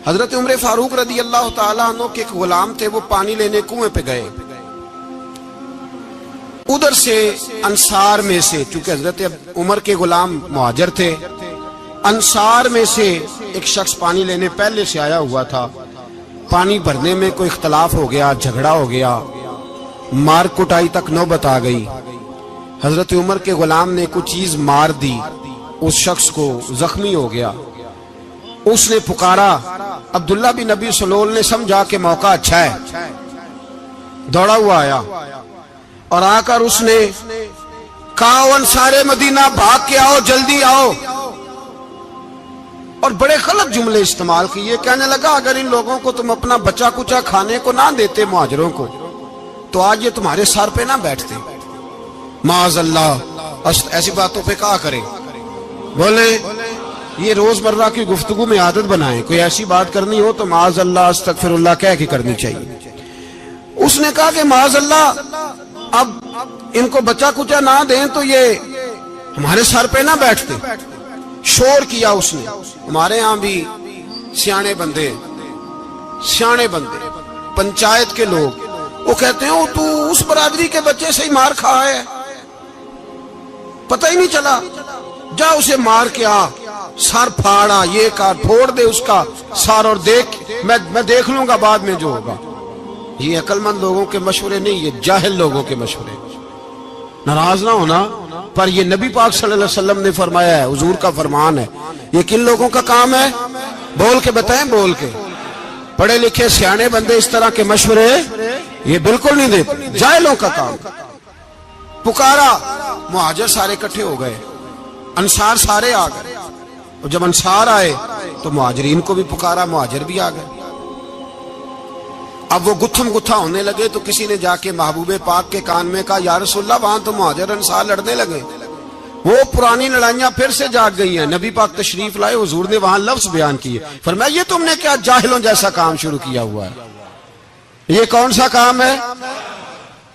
حضرت عمر فاروق رضی اللہ تعالیٰ عنہ کے ایک غلام تھے، وہ پانی لینے کنویں پہ گئے. ادھر سے انصار میں سے، چونکہ حضرت عمر کے غلام مہاجر تھے، انصار میں سے ایک شخص پانی لینے پہلے سے آیا ہوا تھا. پانی بھرنے میں کوئی اختلاف ہو گیا، جھگڑا ہو گیا، مار کٹائی تک نوبت آ گئی. حضرت عمر کے غلام نے کچھ چیز مار دی، اس شخص کو زخمی ہو گیا. اس نے پکارا، عبداللہ بن ابی سلول نے سمجھا کہ موقع اچھا ہے، دوڑا ہوا آیا اور آ کر اس نے کہا انصار مدینہ بھاگ کے آؤ، جلدی آؤ. اور بڑے غلط جملے استعمال کیے. کہنے لگا اگر ان لوگوں کو تم اپنا بچا کچا کھانے کو نہ دیتے مہاجروں کو تو آج یہ تمہارے سر پہ نہ بیٹھتے. معاذ اللہ، ایسی باتوں پہ کہا کریں. بولے یہ روزمرہ کی گفتگو میں عادت بنائیں، کوئی ایسی بات کرنی ہو تو معاذ اللہ استغفر اللہ کہہ کے کرنی چاہیے. اس نے کہا کہ معاذ اللہ اب ان کو بچا کچا نہ دیں تو یہ ہمارے سر پہ نہ بیٹھتے. شور کیا اس نے. ہمارے ہاں بھی سیانے بندے پنچایت کے لوگ وہ کہتے ہیں تو اس برادری کے بچے سے ہی مار کھا ہے، پتہ ہی نہیں چلا، جا اسے مار کے آ، سر پھاڑا، یہ کار پھوڑ دے اس کا سر اور دیکھ میں دیکھ لوں گا بعد میں جو ہوگا. یہ عقل مند لوگوں کے مشورے نہیں، یہ جاہل لوگوں کے مشورے. ناراض نہ ہونا، پر یہ نبی پاک صلی اللہ علیہ وسلم نے فرمایا ہے، حضور کا فرمان ہے. یہ کن لوگوں کا کام ہے؟ بول کے بتائیں، بول کے. پڑھے لکھے سیانے بندے اس طرح کے مشورے یہ بالکل نہیں دیتے، جاہلوں کا کام. پکارا، مہاجر سارے اکٹھے ہو گئے، انصار سارے آ گئے. اور جب انصار آئے تو مہاجرین کو بھی پکارا، مہاجر بھی آ گئے. اب وہ گتھم گتھا ہونے لگے تو کسی نے جا کے محبوب پاک کے کان میں کہا یا رسول اللہ وہاں تو مہاجر انصار لڑنے لگے. وہ پرانی لڑائیاں پھر سے جاگ گئی ہیں. نبی پاک تشریف لائے، حضور نے وہاں لفظ بیان کیے، فرمایا یہ تم نے کیا جاہلوں جیسا کام شروع کیا ہوا ہے؟ یہ کون سا کام ہے؟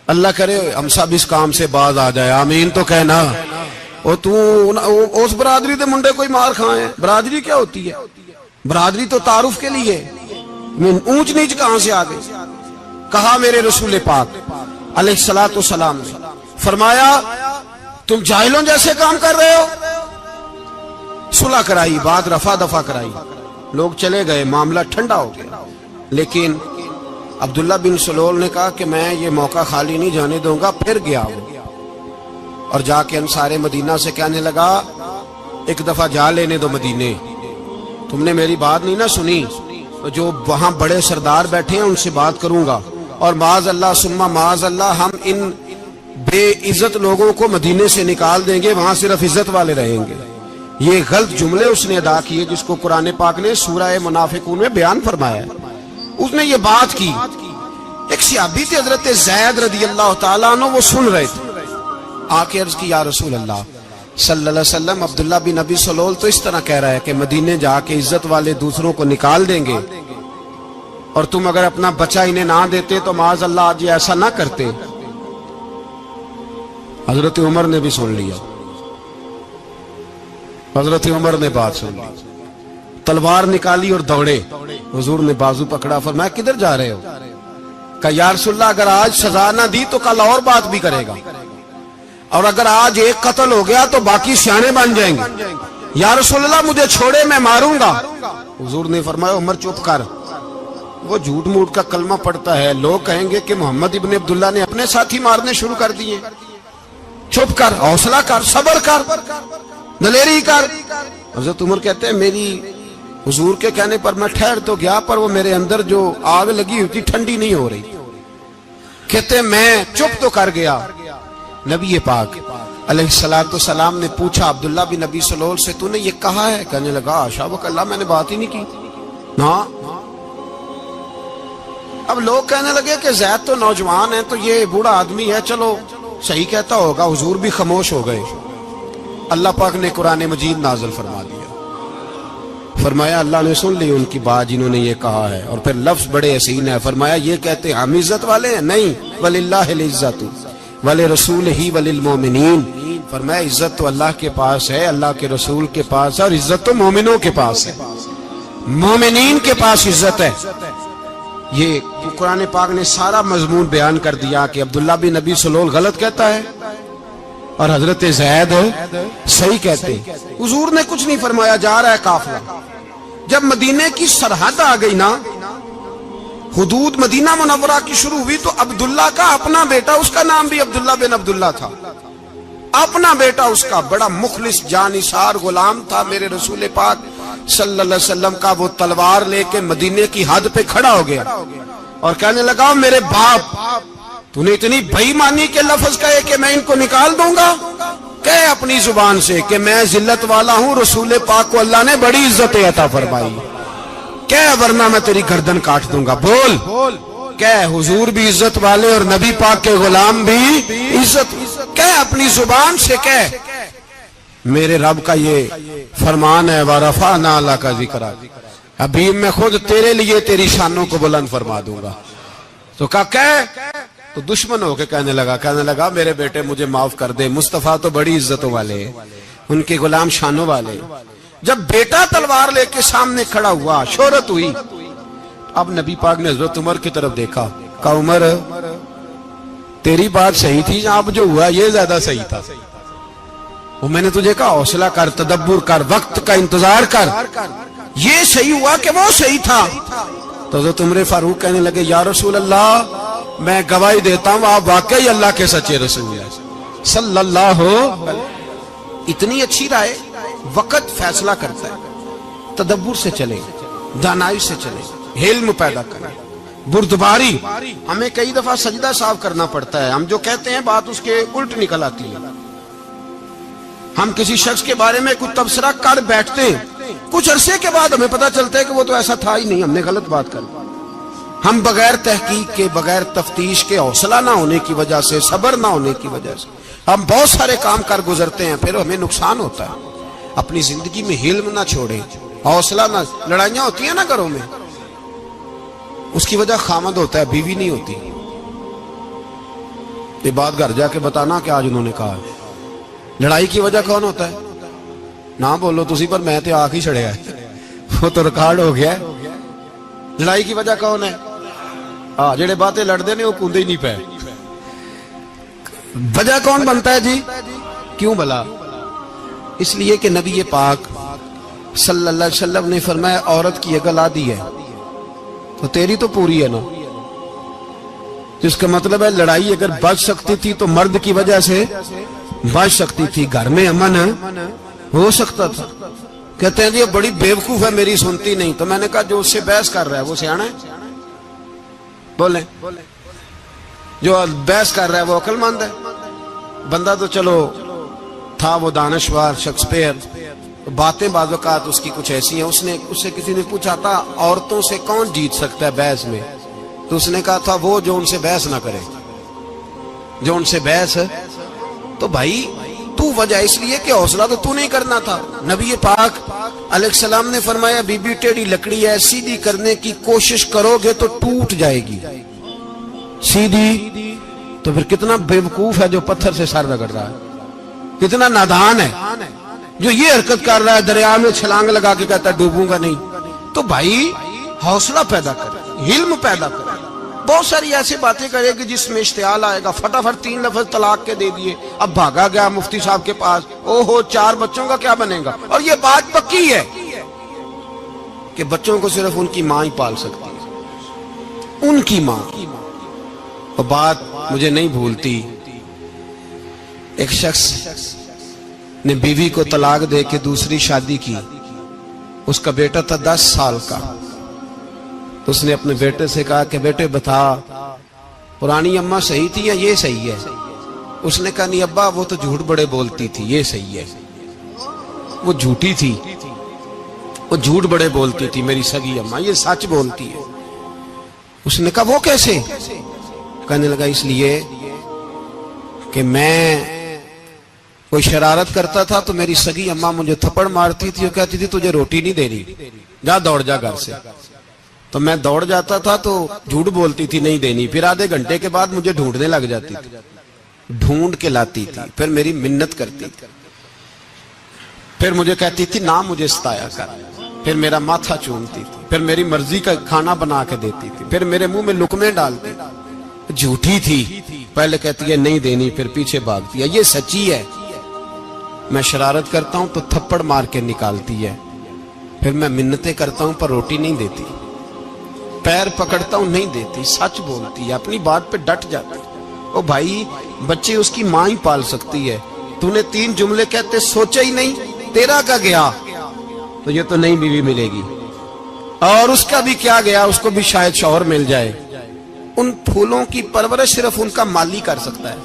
اللہ کرے ہم سب اس کام سے باز آ جائے، آمین تو کہنا. اور تو اس برادری دے منڈے کوئی مار کھائے. برادری کیا ہوتی ہے؟ برادری تو تعارف کے لیے. اونچ نیچ کہاں سے آ گئی؟ کہا میرے رسول پاک علیہ الصلوۃ والسلام نے فرمایا تم جاہلوں جیسے کام کر رہے ہو. صلح کرائی، بات رفع دفع کرائی، لوگ چلے گئے، معاملہ ٹھنڈا ہو گیا. لیکن عبداللہ بن سلول نے کہا کہ میں یہ موقع خالی نہیں جانے دوں گا. پھر گیا وہ اور جا کے انصار مدینہ سے کہنے لگا ایک دفعہ جا لینے دو مدینے، تم نے میری بات نہیں نہ سنی تو جو وہاں بڑے سردار بیٹھے ہیں ان سے بات کروں گا، اور معاذ اللہ ثم معاذ اللہ ہم ان بے عزت لوگوں کو مدینے سے نکال دیں گے، وہاں صرف عزت والے رہیں گے. یہ غلط جملے اس نے ادا کیے جس کو قرآن پاک نے سورہ منافقون میں بیان فرمایا ہے. اس نے یہ بات کی. ایک صحابی تھے حضرت زید رضی اللہ تعالیٰ عنہ، وہ سن رہے تھے. آ کے عرض کی یا رسول اللہ صلی اللہ علیہ وسلم عبداللہ بن ابی سلول تو اس طرح کہہ رہا ہے کہ مدینے جا کے عزت والے دوسروں کو نکال دیں گے، اور تم اگر اپنا بچہ انہیں نہ دیتے تو معاذ اللہ آج یہ ایسا نہ کرتے. حضرت عمر نے بھی سن لیا. حضرت عمر نے بات سن لی، تلوار نکالی اور دوڑے. حضور نے بازو پکڑا، فرمایا کدھر جا رہے ہو؟ کہا یا رسول اللہ اگر آج سزا نہ دی تو کل اور بات بھی کرے گا، اور اگر آج ایک قتل ہو گیا تو باقی سیانے بن جائیں گے. یا رسول اللہ مجھے چھوڑے، میں ماروں گا. حضور نے فرمایا عمر چپ کر، وہ جھوٹ موٹ کا کلمہ پڑھتا ہے، لوگ کہیں گے کہ محمد ابن عبداللہ نے اپنے ساتھی مارنے شروع کر دیے. چپ کر، حوصلہ کر، صبر کر، دلیری کر. حضرت عمر کہتے ہیں میری حضور کے کہنے پر میں ٹھہر تو گیا، پر وہ میرے اندر جو آگ لگی ہوئی تھی ٹھنڈی نہیں ہو رہی. کہتے ہیں میں چپ تو کر گیا. نبی پاک علیہ الصلوۃ والسلام نے پوچھا عبداللہ بن ابی سلول سے تو نے یہ کہا ہے؟ کہنے لگا حاشا وکلا میں نے بات ہی نہیں کی. ہاں. اب لوگ کہنے لگے کہ زید تو نوجوان ہے تو یہ بوڑھا آدمی ہے، چلو صحیح کہتا ہوگا. حضور بھی خاموش ہو گئے. اللہ پاک نے قرآن مجید نازل فرما دیا. فرمایا اللہ نے سن لی ان کی بات جنہوں نے یہ کہا ہے. اور پھر لفظ بڑے حسین ہے، فرمایا یہ کہتے ہم عزت والے ہیں؟ نہیں، وللہ العزت ولرسولہ وللمؤمنین. فرمایا عزت تو اللہ کے پاس ہے، اللہ کے رسول کے پاس ہے، اور عزت تو مومنوں کے پاس ہے. مومنین کے پاس عزت ہے. یہ قرآن پاک نے سارا مضمون بیان کر دیا کہ عبداللہ بن ابی سلول غلط کہتا ہے اور حضرت زید صحیح کہتے ہیں. حضور نے کچھ نہیں فرمایا, جا رہا ہے قافلہ. جب مدینے کی سرحد آ گئی نا, حدود مدینہ منورہ کی شروع ہوئی, تو عبداللہ کا اپنا بیٹا, اس کا نام بھی عبداللہ بن عبداللہ تھا, اپنا بیٹا اس کا بڑا مخلص جانثار غلام تھا میرے رسول پاک صلی اللہ علیہ وسلم کا. وہ تلوار لے کے مدینے کی حد پہ کھڑا ہو گیا اور کہنے لگا, میرے باپ تو نے اتنی بے ایمانی کے لفظ کہے کہ میں ان کو نکال دوں گا. کہے اپنی زبان سے کہ میں ذلت والا ہوں, رسول پاک کو اللہ نے بڑی عزت عطا فرمائی, کہے ورنہ میں تیری گردن کاٹ دوں گا. بول. کہے حضور بھی عزت والے اور نبی پاک کے غلام بھی عزت. کہے اپنی زبان سے کہے میرے رب کا یہ فرمان ہے, وَرَفَعْنَا لَكَ ذِكْرَكَ, ابھی میں خود تیرے لیے تیری شانوں کو بلند فرما دوں گا. تو کہا تو دشمن ہو کے کہنے لگا میرے بیٹے مجھے معاف کر دے, مصطفیٰ تو بڑی عزتوں والے, ان کے غلام شانوں والے. جب بیٹا تلوار لے کے سامنے کھڑا ہوا, شہرت ہوئی, اب نبی پاک نے حضرت عمر کی طرف دیکھا, کہا عمر تیری بات صحیح تھی, اب جو ہوا یہ زیادہ صحیح تھا. وہ میں نے تجھے کہا حوصلہ کر, تدبر کر, وقت کا انتظار کر, یہ صحیح ہوا کہ وہ صحیح تھا. تو حضرت عمر فاروق کہنے لگے, یا رسول اللہ میں گواہی دیتا ہوں آپ واقعی اللہ کے سچے رسول ہیں صلی اللہ. اتنی اچھی رائے, وقت فیصلہ کرتا ہے, تدبر سے چلے, دانائی سے چلے, علم پیدا کرے, بردباری. ہمیں کئی دفعہ سجدہ صاف کرنا پڑتا ہے, ہم جو کہتے ہیں بات اس کے الٹ نکل آتی ہے. ہم کسی شخص کے بارے میں کچھ تبصرہ کر بیٹھتے ہیں, کچھ عرصے کے بعد ہمیں پتا چلتا ہے کہ وہ تو ایسا تھا ہی نہیں, ہم نے غلط بات کر. ہم بغیر تحقیق کے, بغیر تفتیش کے, حوصلہ نہ ہونے کی وجہ سے, صبر نہ ہونے کی وجہ سے ہم بہت سارے کام کر گزرتے ہیں, پھر ہمیں نقصان ہوتا ہے. اپنی زندگی میں حلم نہ چھوڑیں, حوصلہ نہ. لڑائیاں ہوتی ہیں نا گھروں میں, اس کی وجہ خامد ہوتا ہے, بیوی نہیں ہوتی. یہ بات گھر جا کے بتانا کہ آج انہوں نے کہا. لڑائی کی وجہ کون ہوتا ہے؟ نہ بولو تسی, پر میں تے آنکھ ہی چھڑے ہے, وہ تو ریکارڈ ہو گیا ہے. لڑائی کی وجہ کون ہے؟ جڑے باتیں لڑتے ہیں وہ کندے ہی نہیں پے. وجہ کون بنتا ہے جی؟ کیوں بلا؟ اس لیے کہ نبی پاک صلی اللہ علیہ وسلم نے فرمایا عورت کی عقل آدھی ہے تو تیری تو پوری ہے نا. جس کا مطلب ہے لڑائی اگر بچ سکتی تھی تو مرد کی وجہ سے بچ سکتی تھی, گھر میں امن ہو سکتا تھا. کہتے ہیں جی یہ بڑی بیوقوف ہے, میری سنتی نہیں. تو میں نے کہا جو اس سے بحث کر رہا ہے وہ سیانا ہے؟ بولیں. جو بحث کر رہا ہے وہ عقل مند ہے. بندہ تو چلو تھا وہ دانشور, شیکسپیئر, باتیں بعض اوقات اس کی کچھ ایسی ہیں. اس سے کسی نے پوچھا تھا عورتوں سے کون جیت سکتا ہے بحث میں, تو اس نے کہا تھا وہ جو ان سے بحث نہ کرے, جو ان سے بحث. تو بھائی تو وجہ اس لیے کہ حوصلہ تو نہیں کرنا تھا. نبی پاک علیہ السلام نے فرمایا بی بی ٹیڑھی لکڑی ہے, سیدھی کرنے کی کوشش کرو گے تو ٹوٹ جائے گی. سیدھی تو پھر کتنا بیوقوف ہے جو پتھر سے سر رگڑ رہا ہے, کتنا نادان ہے جو یہ حرکت کر رہا ہے, دریا میں چھلانگ لگا کے کہتا ہے ڈوبوں گا نہیں. تو بھائی حوصلہ پیدا کرے, علم پیدا کرے. بہت ساری ایسی باتیں کرے کہ جس میں اشتعال آئے گا. فٹافٹ 3 لفظ طلاق کے دے دیے, اب بھاگا گیا مفتی صاحب کے پاس, او ہو 4 بچوں کا کیا بنے گا. اور یہ بات پکی ہے کہ بچوں کو صرف ان کی ماں ہی پال سکتی ہے, ان کی ماں. اور بات مجھے نہیں بھولتی, ایک شخص نے بیوی کو طلاق دے کے دوسری شادی کی. اس کا بیٹا تھا 10 سال کا. تو اس نے اپنے بیٹے سے کہا کہ بیٹے بتا پرانی اماں صحیح تھی یا یہ صحیح ہے؟ اس نے کہا نہیں ابا وہ تو جھوٹ بڑے بولتی تھی, یہ صحیح ہے. وہ جھوٹی تھی, وہ جھوٹ بڑے بولتی تھی میری سگی اماں, یہ سچ بولتی ہے. اس نے کہا وہ کیسے؟ کہنے لگا اس لیے کہ میں کوئی شرارت کرتا تھا تو میری سگی اماں مجھے تھپڑ مارتی تھی اور کہتی تھی تجھے روٹی نہیں دے رہی, جا دوڑ جا گھر سے. تو میں دوڑ جاتا تھا تو جھوٹ بولتی تھی نہیں دینی, پھر آدھے گھنٹے کے بعد مجھے ڈھونڈنے لگ جاتی تھی, ڈھونڈ کے لاتی تھی, پھر میری منت کرتی تھی, پھر مجھے کہتی تھی نہ مجھے ستایا کر, پھر میرا ماتھا چومتی تھی، پھر میری مرضی کا کھانا بنا کے دیتی تھی، پھر میرے منہ میں لقمے ڈالتی، جھوٹی تھی، پہلے کہتی ہے نہیں دینی، پھر پیچھے بھاگتی ہے، یہ سچی ہے، میں شرارت کرتا ہوں تو تھپڑ مار کے نکالتی ہے، پھر میں منتیں کرتا ہوں پر روٹی نہیں دیتی، پیر پکڑتا ہوں نہیں دیتی، سچ بولتی ہے، اپنی بات پہ ڈٹ جاتی۔ او بھائی، بچے اس کی ماں ہی پال سکتی ہے، تو نے 3 جملے کہتے سوچا ہی نہیں، تیرا کا گیا تو یہ تو نئی بیوی ملے گی، اور اس کا بھی کیا گیا، اس کو بھی شاید شوہر مل جائے۔ ان پھولوں کی پرورش صرف ان کا مالی کر سکتا ہے،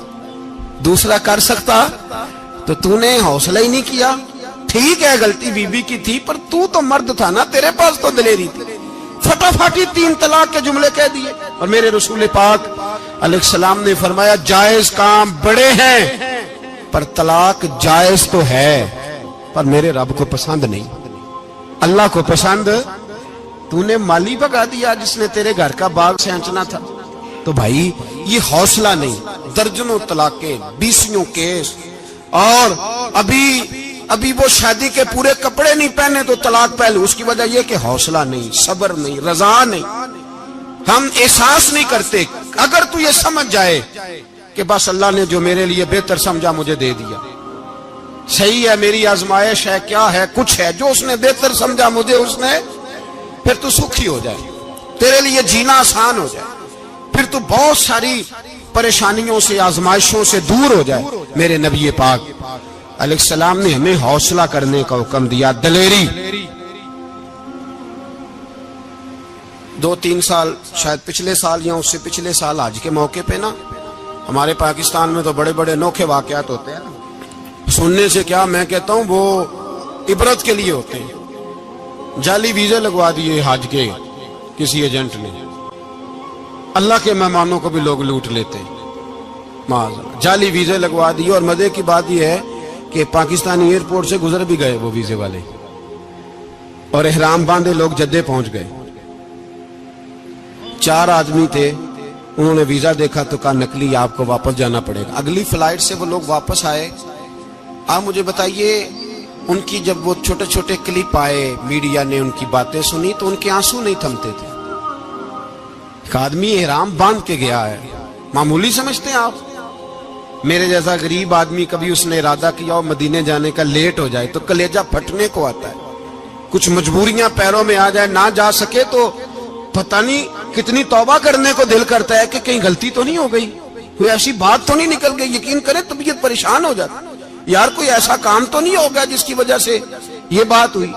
دوسرا کر سکتا تو نے حوصلہ ہی نہیں کیا۔ ٹھیک ہے غلطی بی بی کی تھی، پر تو مرد تھا نا، تیرے پاس تو دلیری تھی، فٹافٹی 3 طلاق کے جملے کہہ دیے۔ اور میرے رسول پاک علیہ السلام نے فرمایا جائز کام بڑے ہیں، پر طلاق جائز تو ہے، پر میرے رب کو پسند نہیں، اللہ کو پسند۔ تو نے مالی بگا دیا جس نے تیرے گھر کا باغ سینچنا تھا۔ تو بھائی یہ حوصلہ نہیں، درجنوں طلاقیں، 20 کیس، اور ابھی وہ شادی کے پورے کپڑے نہیں پہنے تو طلاق پہلے، اس کی وجہ یہ کہ حوصلہ نہیں، صبر نہیں، رضا نہیں، ہم احساس نہیں کرتے۔ اگر تو یہ سمجھ جائے کہ بس اللہ نے جو میرے لیے بہتر سمجھا مجھے دے دیا، صحیح ہے، میری آزمائش ہے، کیا ہے، کچھ ہے جو اس نے بہتر سمجھا مجھے، اس نے، پھر تو سکھی ہو جائے، تیرے لیے جینا آسان ہو جائے، پھر تو بہت ساری پریشانیوں سے، آزمائشوں سے دور ہو جائے۔ میرے نبی پاک علیہ السلام نے ہمیں حوصلہ کرنے کا حکم دیا، دلیری۔ 2-3 سال شاید پچھلے سال یا اس سے پچھلے سال حج کے موقع پہ نا، ہمارے پاکستان میں تو بڑے بڑے انوکھے واقعات ہوتے ہیں، سننے سے کیا، میں کہتا ہوں وہ عبرت کے لیے ہوتے ہیں۔ جعلی ویزے لگوا دیے حج کے کسی ایجنٹ نے، اللہ کے مہمانوں کو بھی لوگ لوٹ لیتے ہیں، معاذ، جعلی ویزے لگوا دیے۔ اور مزے کی بات یہ ہے کہ پاکستانی ایئرپورٹ سے گزر بھی گئے وہ ویزے والے، اور احرام باندھے لوگ جدے پہنچ گئے۔ 4 آدمی تھے، انہوں نے ویزا دیکھا تو کہا نکلی، آپ کو واپس جانا پڑے گا۔ اگلی فلائٹ سے وہ لوگ واپس آئے۔ آپ مجھے بتائیے، ان کی جب وہ چھوٹے چھوٹے کلپ آئے، میڈیا نے ان کی باتیں سنی تو ان کے آنسو نہیں تھمتے تھے۔ ایک آدمی احرام باندھ کے گیا ہے، معمولی سمجھتے ہیں آپ؟ میرے جیسا غریب آدمی کبھی اس نے ارادہ کیا ہو مدینے جانے کا، لیٹ ہو جائے تو کلیجہ پھٹنے کو آتا ہے، کچھ مجبوریاں پیروں میں آ جائے، نہ جا سکے تو پتہ نہیں کتنی توبہ کرنے کو دل کرتا ہے کہ کہیں غلطی تو نہیں ہو گئی، کوئی ایسی بات تو نہیں نکل گئی، یقین کریں طبیعت پریشان ہو جاتی، یار کوئی ایسا کام تو نہیں ہو گیا جس کی وجہ سے یہ بات ہوئی۔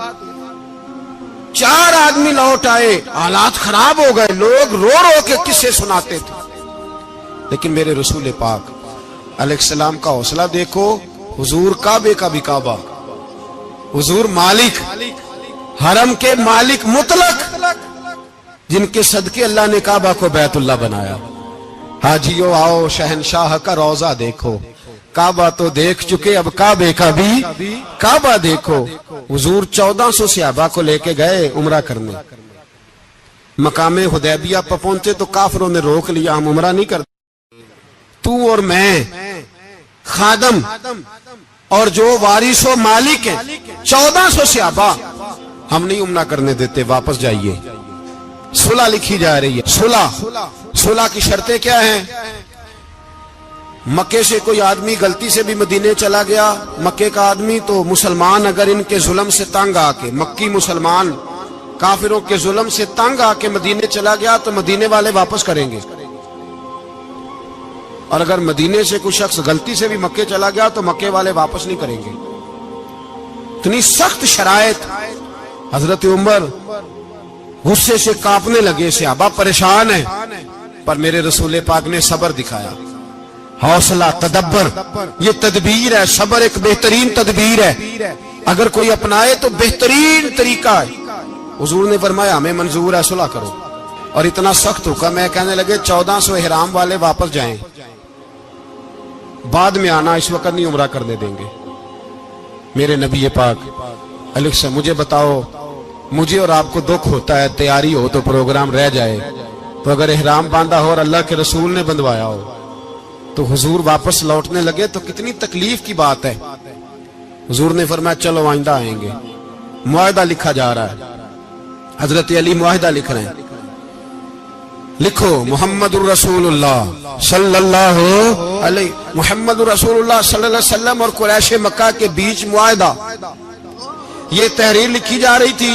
4 آدمی لوٹ آئے، حالات خراب ہو گئے، لوگ رو رو کے قصے سناتے تھے، لیکن میرے رسول پاک علیہ السلام کا حوصلہ دیکھو۔ حضور کعبے کا بھی کعبہ، حضور مالک، حرم کے مالک مطلق، جن کے صدقے اللہ نے کعبہ کو بیت اللہ بنایا۔ حاجیو آؤ شہنشاہ کا روضہ دیکھو، کعبہ تو دیکھ چکے، اب کعبے کا بھی کعبہ دیکھو۔ حضور 1400 صحابہ کو لے کے گئے عمرہ کرنے، مقام حدیبیہ پر پہنچے تو کافروں نے روک لیا، ہم عمرہ نہیں کرتے، تو اور میں خادم اور جو وارث و مالک ہیں 1400 صحابہ، ہم نہیں عمرہ کرنے دیتے، واپس جائیے۔ صلح لکھی جا رہی ہے، صلح کی شرطیں کیا ہیں؟ مکے سے کوئی آدمی غلطی سے بھی مدینے چلا گیا، مکے کا آدمی تو مسلمان اگر ان کے ظلم سے تنگ آ کے، مکی مسلمان کافروں کے ظلم سے تنگ آ کے مدینے چلا گیا تو مدینے والے واپس کریں گے، اور اگر مدینے سے کوئی شخص غلطی سے بھی مکے چلا گیا تو مکے والے واپس نہیں کریں گے۔ اتنی سخت شرائط، حضرت عمر غصے سے کانپنے لگے، صحابہ پریشان ہیں، پر میرے رسول پاک نے صبر دکھایا، حوصلہ، تدبر، یہ تدبیر ہے، صبر ایک بہترین تدبیر ہے، اگر کوئی اپنائے تو بہترین طریقہ ہے۔ حضور نے فرمایا ہمیں منظور ہے، صلح کرو، اور اتنا سخت حکم ہے، کہنے لگے 1400 احرام والے واپس جائیں، بعد میں آنا، اس وقت نہیں عمرہ کرنے دیں گے۔ میرے نبی پاک علیہ السلام، مجھے بتاؤ، مجھے اور آپ کو دکھ ہوتا ہے تیاری ہو تو پروگرام رہ جائے، تو اگر احرام باندھا ہو اور اللہ کے رسول نے بندھوایا ہو تو حضور واپس لوٹنے لگے تو کتنی تکلیف کی بات ہے۔ حضور نے فرمایا چلو آئندہ آئیں گے، معاہدہ لکھا جا رہا ہے، حضرت علی معاہدہ لکھ رہے ہیں, لکھو محمد الرسولullah صلی اللہ علیہ محمد الرسولullah صلی اللہ علیہ وسلم اور قریش مکہ کے بیچ معاہدہ. یہ تحریر لکھی جا رہی تھی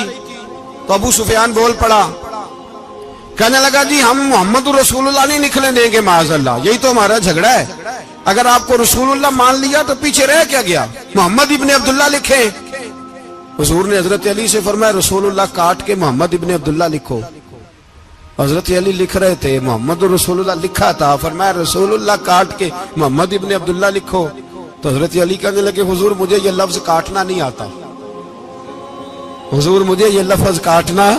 تو ابو سفیان بول پڑا, کہنے لگا جی ہم محمد الرسولullah نہیں نکلنے دیں گے معاذ اللہ, یہی تو ہمارا جھگڑا ہے. اگر آپ کو رسول اللہ مان لیا تو پیچھے رہ کیا گیا, محمد ابن عبداللہ لکھیں. حضور نے حضرت علی سے فرمایا رسول اللہ کاٹ کے محمد ابن عبداللہ لکھو. حضرت علی لکھ رہے تھے, محمد رسول اللہ لکھا تھا, فرمایا رسول اللہ کاٹ کے محمد ابن عبداللہ لکھو. تو حضرت علی کہنے لگے حضور مجھے یہ لفظ کاٹنا نہیں آتا, حضور مجھے یہ لفظ کاٹنا.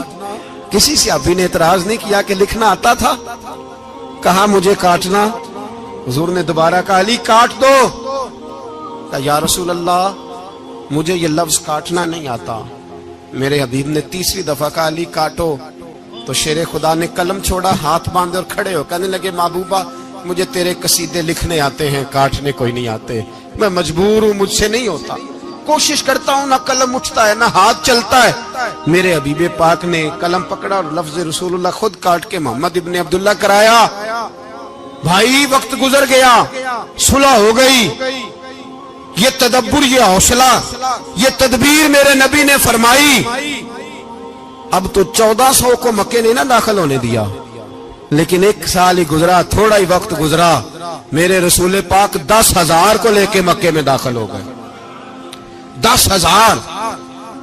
کسی صحابی نے اعتراض نہیں کیا کہ لکھنا آتا تھا, کہا مجھے کاٹنا. حضور نے دوبارہ کہا علی کاٹ دو. کہا یا رسول اللہ مجھے یہ لفظ کاٹنا نہیں آتا. میرے حبیب نے تیسری دفعہ کہا علی کاٹو. تو شیر خدا نے قلم چھوڑا, ہاتھ باندھے اور کھڑے ہو کہنے لگے محبوبہ مجھے تیرے قصیدے لکھنے آتے ہیں, کاٹنے کوئی نہیں آتے. میں مجبور ہوں, مجھ سے نہیں ہوتا. کوشش کرتا ہوں, نہ قلم اٹھتا ہے نہ ہاتھ چلتا ہے. میرے حبیب پاک نے قلم پکڑا اور لفظ رسول اللہ خود کاٹ کے محمد ابن عبداللہ کرایا. بھائی وقت گزر گیا, صلح ہو گئی. یہ تدبر, یہ حوصلہ, یہ تدبیر میرے نبی نے فرمائی. اب تو 1400 کو مکے نے نہ داخل ہونے دیا, لیکن 1 سال ہی گزرا, تھوڑا ہی وقت گزرا, میرے رسول پاک 10,000 کو لے کے مکے میں داخل ہو گئے. 10,000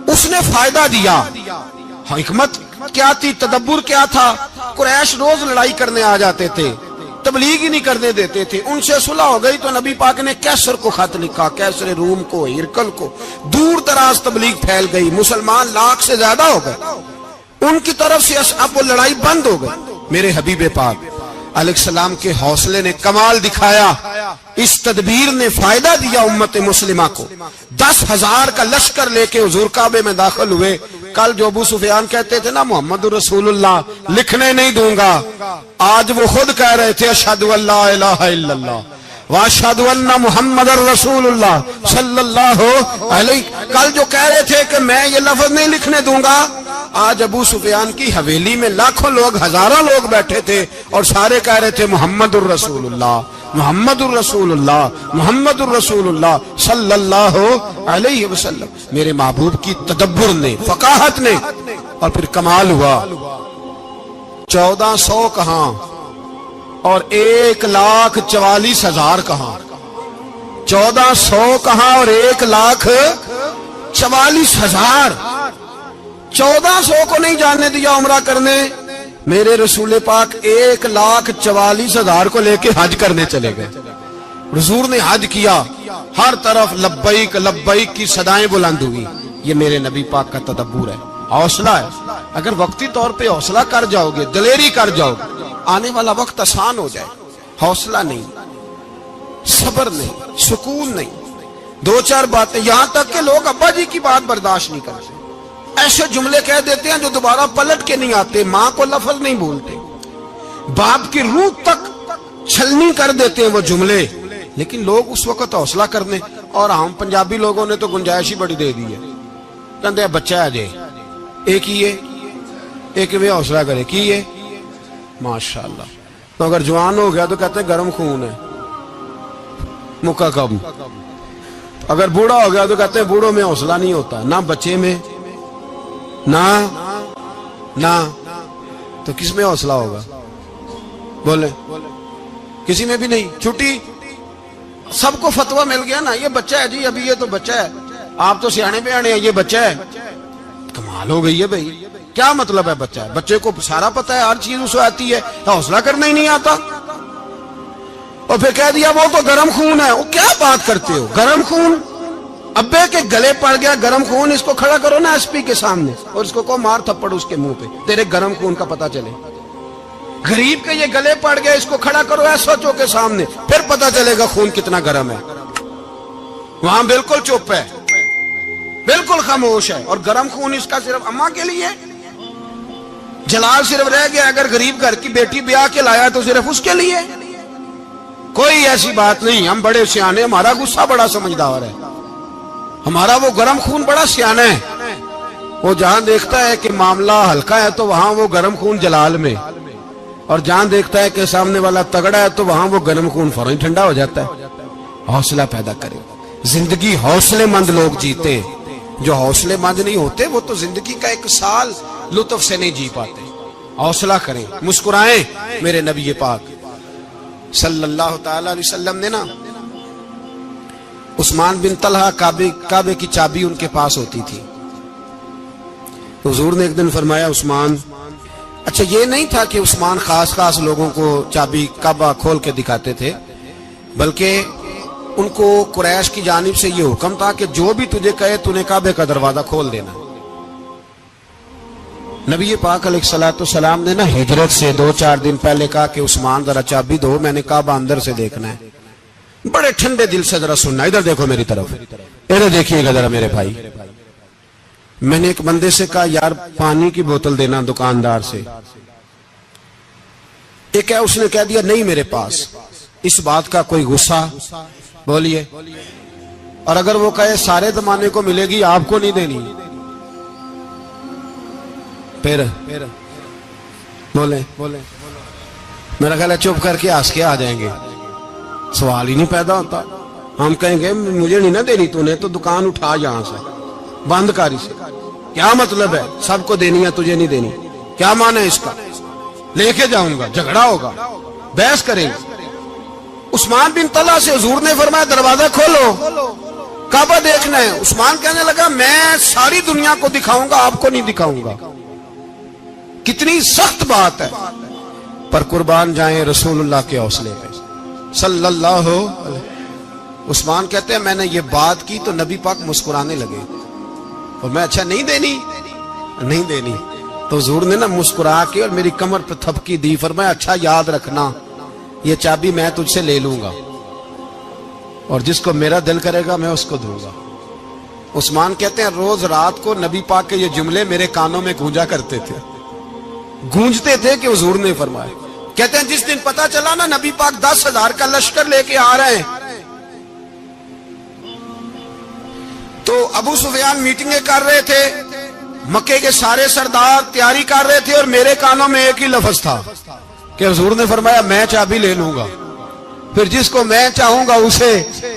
اس نے فائدہ دیا. حکمت کیا تھی, تدبر کیا تھا؟ قریش روز لڑائی کرنے آ جاتے تھے, تبلیغ ہی نہیں کرنے دیتے تھے. ان سے صلح ہو گئی تو نبی پاک نے کیسر کو خط لکھا, کیسر روم کو, ہرکل کو. دور دراز تبلیغ پھیل گئی, مسلمان 100,000 سے زیادہ ہو گئے. ان کی طرف سے اب وہ لڑائی بند ہو گئی. میرے حبیب پاک علیہ السلام کے حوصلے نے کمال دکھایا, اس تدبیر نے فائدہ دیا امت مسلمہ کو. 10,000 کا لشکر لے کے حضور کعبے میں داخل ہوئے. کل جو ابو سفیان کہتے تھے نا محمد رسول اللہ لکھنے نہیں دوں گا, آج وہ خود کہہ رہے تھے اشہد ان لا الہ الا اللہ واشہد ان محمد رسول اللہ صلی اللہ علیہ. کل جو کہہ رہے تھے کہ میں یہ لفظ نہیں لکھنے دوں گا, آج ابو سفیان کی حویلی میں لاکھوں لوگ, ہزاروں لوگ بیٹھے تھے اور سارے کہہ رہے تھے محمد الرسول اللہ محمد الرسول اللہ محمد الرسول اللہ صلی اللہ علیہ وسلم. میرے محبوب کی تدبر نے, فقاہت نے, اور پھر کمال ہوا. 1400 کہاں اور 1,44,000 کہاں, 1400 کہاں اور 1,44,000. 1400 کو نہیں جانے دیا عمرہ کرنے, میرے رسول پاک 1,44,000 کو لے کے حج کرنے چلے گئے. حضور نے حج کیا, ہر طرف لبیک لبیک کی صدائیں بلند ہوئی. یہ میرے نبی پاک کا تدبر ہے, حوصلہ ہے. اگر وقتی طور پہ حوصلہ کر جاؤ گے, دلیری کر جاؤ گے, آنے والا وقت آسان ہو جائے. حوصلہ نہیں, صبر نہیں, سکون نہیں, 2-4 باتیں, یہاں تک کہ لوگ ابا جی کی بات برداشت نہیں کرتے, ایسے جملے کہہ دیتے ہیں جو دوبارہ پلٹ کے نہیں آتے. ماں کو لفظ نہیں بولتے, باپ کی روح تک چھلنی کر دیتے ہیں وہ جملے. لیکن لوگ اس وقت حوصلہ کرنے, اور ہم پنجابی لوگوں نے تو گنجائش ہی بڑی دے دی ہے. کہتے ہیں بچہ ہے جے, ایک ہی ہے, ایک بھی حوصلہ کرے کی ہے ماشاءاللہ. تو اگر جوان ہو گیا تو کہتے ہیں گرم خون ہے, مکہ کب. اگر بوڑھا ہو گیا تو کہتے ہیں بوڑھوں میں حوصلہ نہیں ہوتا, نہ بچے میں نہ تو کس میں حوصلہ ہوگا؟ بولے کسی میں بھی نہیں. چھٹی سب کو فتویٰ مل گیا نا, یہ بچہ ہے جی, ابھی یہ تو بچہ ہے, آپ تو سیانے بیانے ہیں, یہ بچہ ہے. کمال ہو گئی ہے بھائی, کیا مطلب ہے بچہ ہے؟ بچے کو سارا پتہ ہے, ہر چیز اسے آتی ہے, حوصلہ کرنا ہی نہیں آتا. اور پھر کہہ دیا وہ تو گرم خون ہے. وہ کیا بات کرتے ہو, گرم خون؟ ابے کے گلے پڑ گیا گرم خون, اس کو کھڑا کرو نا ایس پی کے سامنے اور اس کو مار تھپڑ اس کے منہ پہ, تیرے گرم خون کا پتہ چلے. غریب کے یہ گلے پڑ گیا, اس کو کھڑا کرو ایس ایچ او کے سامنے, پھر پتہ چلے گا خون کتنا گرم ہے. وہاں بالکل چپ ہے, بالکل خاموش ہے. اور گرم خون اس کا صرف اماں کے لیے, جلال صرف رہ گیا اگر غریب گھر کی بیٹی بیاہ کے لایا تو صرف اس کے لیے. کوئی ایسی بات نہیں, ہم بڑے سیانے, ہمارا غصہ بڑا سمجھدار ہے, ہمارا وہ گرم خون بڑا سیانا ہے. وہ جہاں دیکھتا ہے کہ معاملہ ہلکا ہے تو وہاں وہ گرم خون جلال میں، اور جہاں دیکھتا ہے کہ سامنے والا تگڑا ہے تو وہاں وہ گرم خون فوراً ٹھنڈا ہو جاتا ہے۔ حوصلہ پیدا کرے، زندگی حوصلے مند لوگ جیتے ہیں، جو حوصلے مند نہیں ہوتے وہ تو زندگی کا ایک سال لطف سے نہیں جی پاتے۔ حوصلہ کریں، مسکرائیں۔ میرے نبی پاک صلی اللہ تعالی علیہ وسلم نے نا عثمان بن طلحہ کعبے کی چابی ان کے پاس ہوتی تھی، حضور نے ایک دن فرمایا عثمان، اچھا یہ نہیں تھا کہ عثمان خاص لوگوں کو چابی کعبہ کھول کے دکھاتے تھے، بلکہ ان کو قریش کی جانب سے یہ حکم تھا کہ جو بھی تجھے کہے تو نے کعبے کا دروازہ کھول دینا۔ نبی پاک علیہ الصلوۃ والسلام نے نا ہجرت سے 2-4 دن پہلے کہا کہ عثمان ذرا چابی دو، میں نے کعبہ اندر سے دیکھنا ہے۔ بڑے ٹھنڈے دل سے ذرا سننا، ادھر دیکھو میری طرف، ادھر دیکھیے گا ذرا میرے بھائی۔ میں نے ایک بندے سے کہا یار پانی کی بوتل دینا دکاندار سے، ایک ہے اس نے کہہ دیا نہیں میرے پاس۔ اس بات کا کوئی غصہ بولیے، اور اگر وہ کہے سارے زمانے کو ملے گی آپ کو نہیں دینی، پھر بولے میرا خیال ہے چپ کر کے ہنس کے آ جائیں گے، سوال ہی نہیں پیدا ہوتا۔ ہم کہیں گے مجھے نہیں نہ دینی، تو نے تو دکان اٹھا یہاں سے بند کاری سے، کیا مطلب ہے سب کو دینی ہے تجھے نہیں دینی، کیا معنی ہے اس کا؟ لے کے جاؤں گا، جھگڑا ہوگا، بحث کریں گے۔ عثمان بن طلحہ سے حضور نے فرمایا دروازہ کھولو، کعبہ دیکھنا ہے۔ عثمان کہنے لگا میں ساری دنیا کو دکھاؤں گا، آپ کو نہیں دکھاؤں گا۔ کتنی سخت بات ہے، پر قربان جائیں رسول اللہ کے حوصلے پہ صلی اللہ علیہ۔ عثمان کہتے ہیں میں نے یہ بات کی تو نبی پاک مسکرانے لگے، اور میں اچھا نہیں دینی، تو حضور نے نا مسکرا کے اور میری کمر پہ تھپکی دی، فرمایا اچھا یاد رکھنا یہ چابی میں تجھ سے لے لوں گا، اور جس کو میرا دل کرے گا میں اس کو دوں گا۔ عثمان کہتے ہیں روز رات کو نبی پاک کے یہ جملے میرے کانوں میں گونجتے تھے کہ حضور نے فرمایا۔ کہتے ہیں جس دن پتا چلا نا نبی پاک 10,000 کا لشکر لے کے آ رہے ہیں، تو ابو سفیان میٹنگیں کر رہے تھے، مکے کے سارے سردار تیاری کر رہے تھے، اور میرے کانوں میں ایک ہی لفظ تھا کہ حضور نے فرمایا میں چابی لے لوں گا، پھر جس کو میں چاہوں گا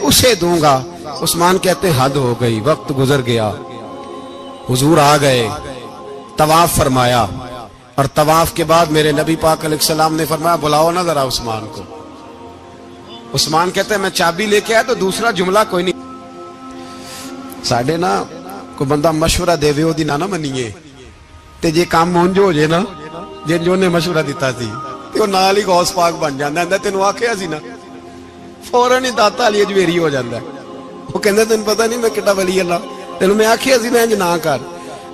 اسے دوں گا۔ عثمان کہتے ہیں حد ہو گئی، وقت گزر گیا، حضور آ گئے، طواف فرمایا، اور طواف کے بعد میرے نبی پاک علیہ السلام نے فرمایا بلاؤ نا ذرا عثمان کو۔ عثمان کہتے ہیں میں چابی لے کے آیا تو دوسرا جملہ کوئی نہیں۔ ساڈے نا کوئی بندہ مشورہ دے وے اودی نہ منیے، تے جے کام مونج ہو جے نا، جن جو نے مشورہ دیتا سی تے او نال ہی غوث پاک بن جاندا ہے، تینوں آکھیا سی نا، فوراً ہی داتا علی اجمیری ہو جاندا ہے۔ وہ کہندا تینوں پتہ نہیں میں کڈا ولی اللہ، تینوں میں آکھیا سی میں انج نہ کر،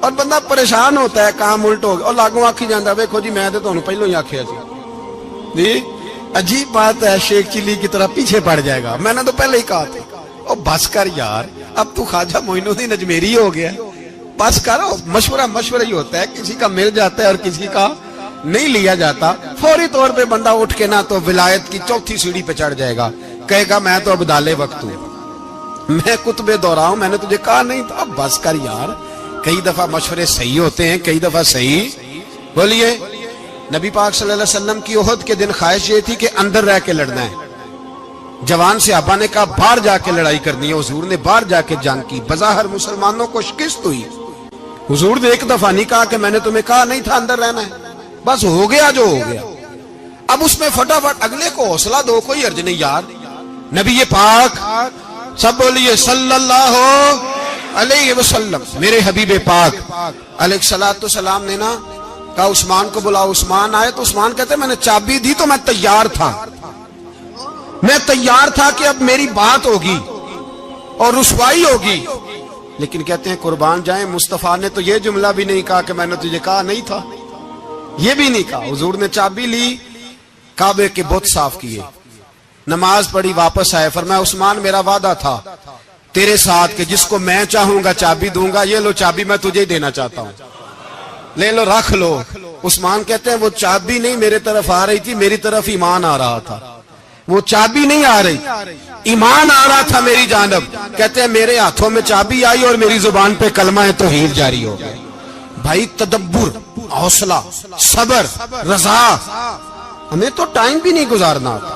اور بندہ پریشان ہوتا ہے، کام الٹ ہو گیا، اور لاگوں آکھی جاندا ویکھو جی میں تے تانوں پہلوں ہی آکھیا سی جی۔ عجیب بات ہے، شیخ چلی کی طرح پیچھے پڑ جائے گا، میں نے تو پہلے ہی کہا تھا۔ او بس کر یار، اب تو خواجہ معین الدین اجمیری ہو گیا، بس کرو۔ مشورہ ہی ہوتا ہے، کسی کا مل جاتا ہے اور کسی کا نہیں لیا جاتا۔ فوری طور پہ بندہ اٹھ کے نا تو ولایت کی 4تھی سیڑھی پہ چڑھ جائے گا، کہے گا میں تو ابدال وقت ہوں، میں قطب دورہ ہوں، میں نے تجھے کہا نہیں تھا۔ اب بس کر یار، کئی دفعہ مشورے صحیح ہوتے ہیں، کئی دفعہ صحیح۔ بولیے نبی پاک صلی اللہ علیہ وسلم کی احد کے دن خواہش یہ تھی کہ اندر رہ کے لڑنا ہے۔ جوان صحابہ نے کہا باہر جا کے لڑائی کرنی ہے، حضور نے باہر جا کے جنگ کی، بظاہر مسلمانوں کو شکست ہوئی۔ حضور نے ایک دفعہ نہیں کہا کہ میں نے تمہیں کہا نہیں تھا اندر رہنا ہے، بس ہو گیا جو ہو گیا۔ اب اس میں فٹافٹ اگلے کو حوصلہ دو، کوئی حرج نہیں یار۔ نبی پاک سب بولیے صلی اللہ علیہ وسلم، میرے حبیب پاک علیہ الصلوۃ والسلام نے نا کہا عثمان کو بلاؤ۔ عثمان آئے تو عثمان کہتے ہیں میں نے چابی دی تو میں تیار تھا کہ اب میری بات ہوگی اور رسوائی ہوگی، لیکن کہتے ہیں قربان جائیں مصطفیٰ نے تو یہ جملہ بھی نہیں کہا کہ میں نے تجھے کہا نہیں تھا، یہ بھی نہیں کہا۔ حضور نے چابی لی، کعبے کے بت صاف کیے، نماز پڑھی، واپس آئے، فرمایا عثمان میرا وعدہ تھا تیرے ساتھ کہ جس کو میں چاہوں گا چابی دوں گا، یہ لو چابی میں تجھے ہی دینا چاہتا ہوں، لے لو رکھ لو۔ عثمان کہتے ہیں وہ چابی نہیں میرے طرف آ رہی تھی، میری طرف ایمان آ رہا تھا، وہ چابی نہیں آ رہی، ایمان آ رہا تھا میری جانب۔ کہتے ہیں میرے ہاتھوں میں چابی آئی اور میری زبان پہ کلمہ توحید جاری ہو گیا۔ بھائی تدبر، حوصلہ، صبر، رضا، ہمیں تو ٹائم بھی نہیں گزارنا آتا.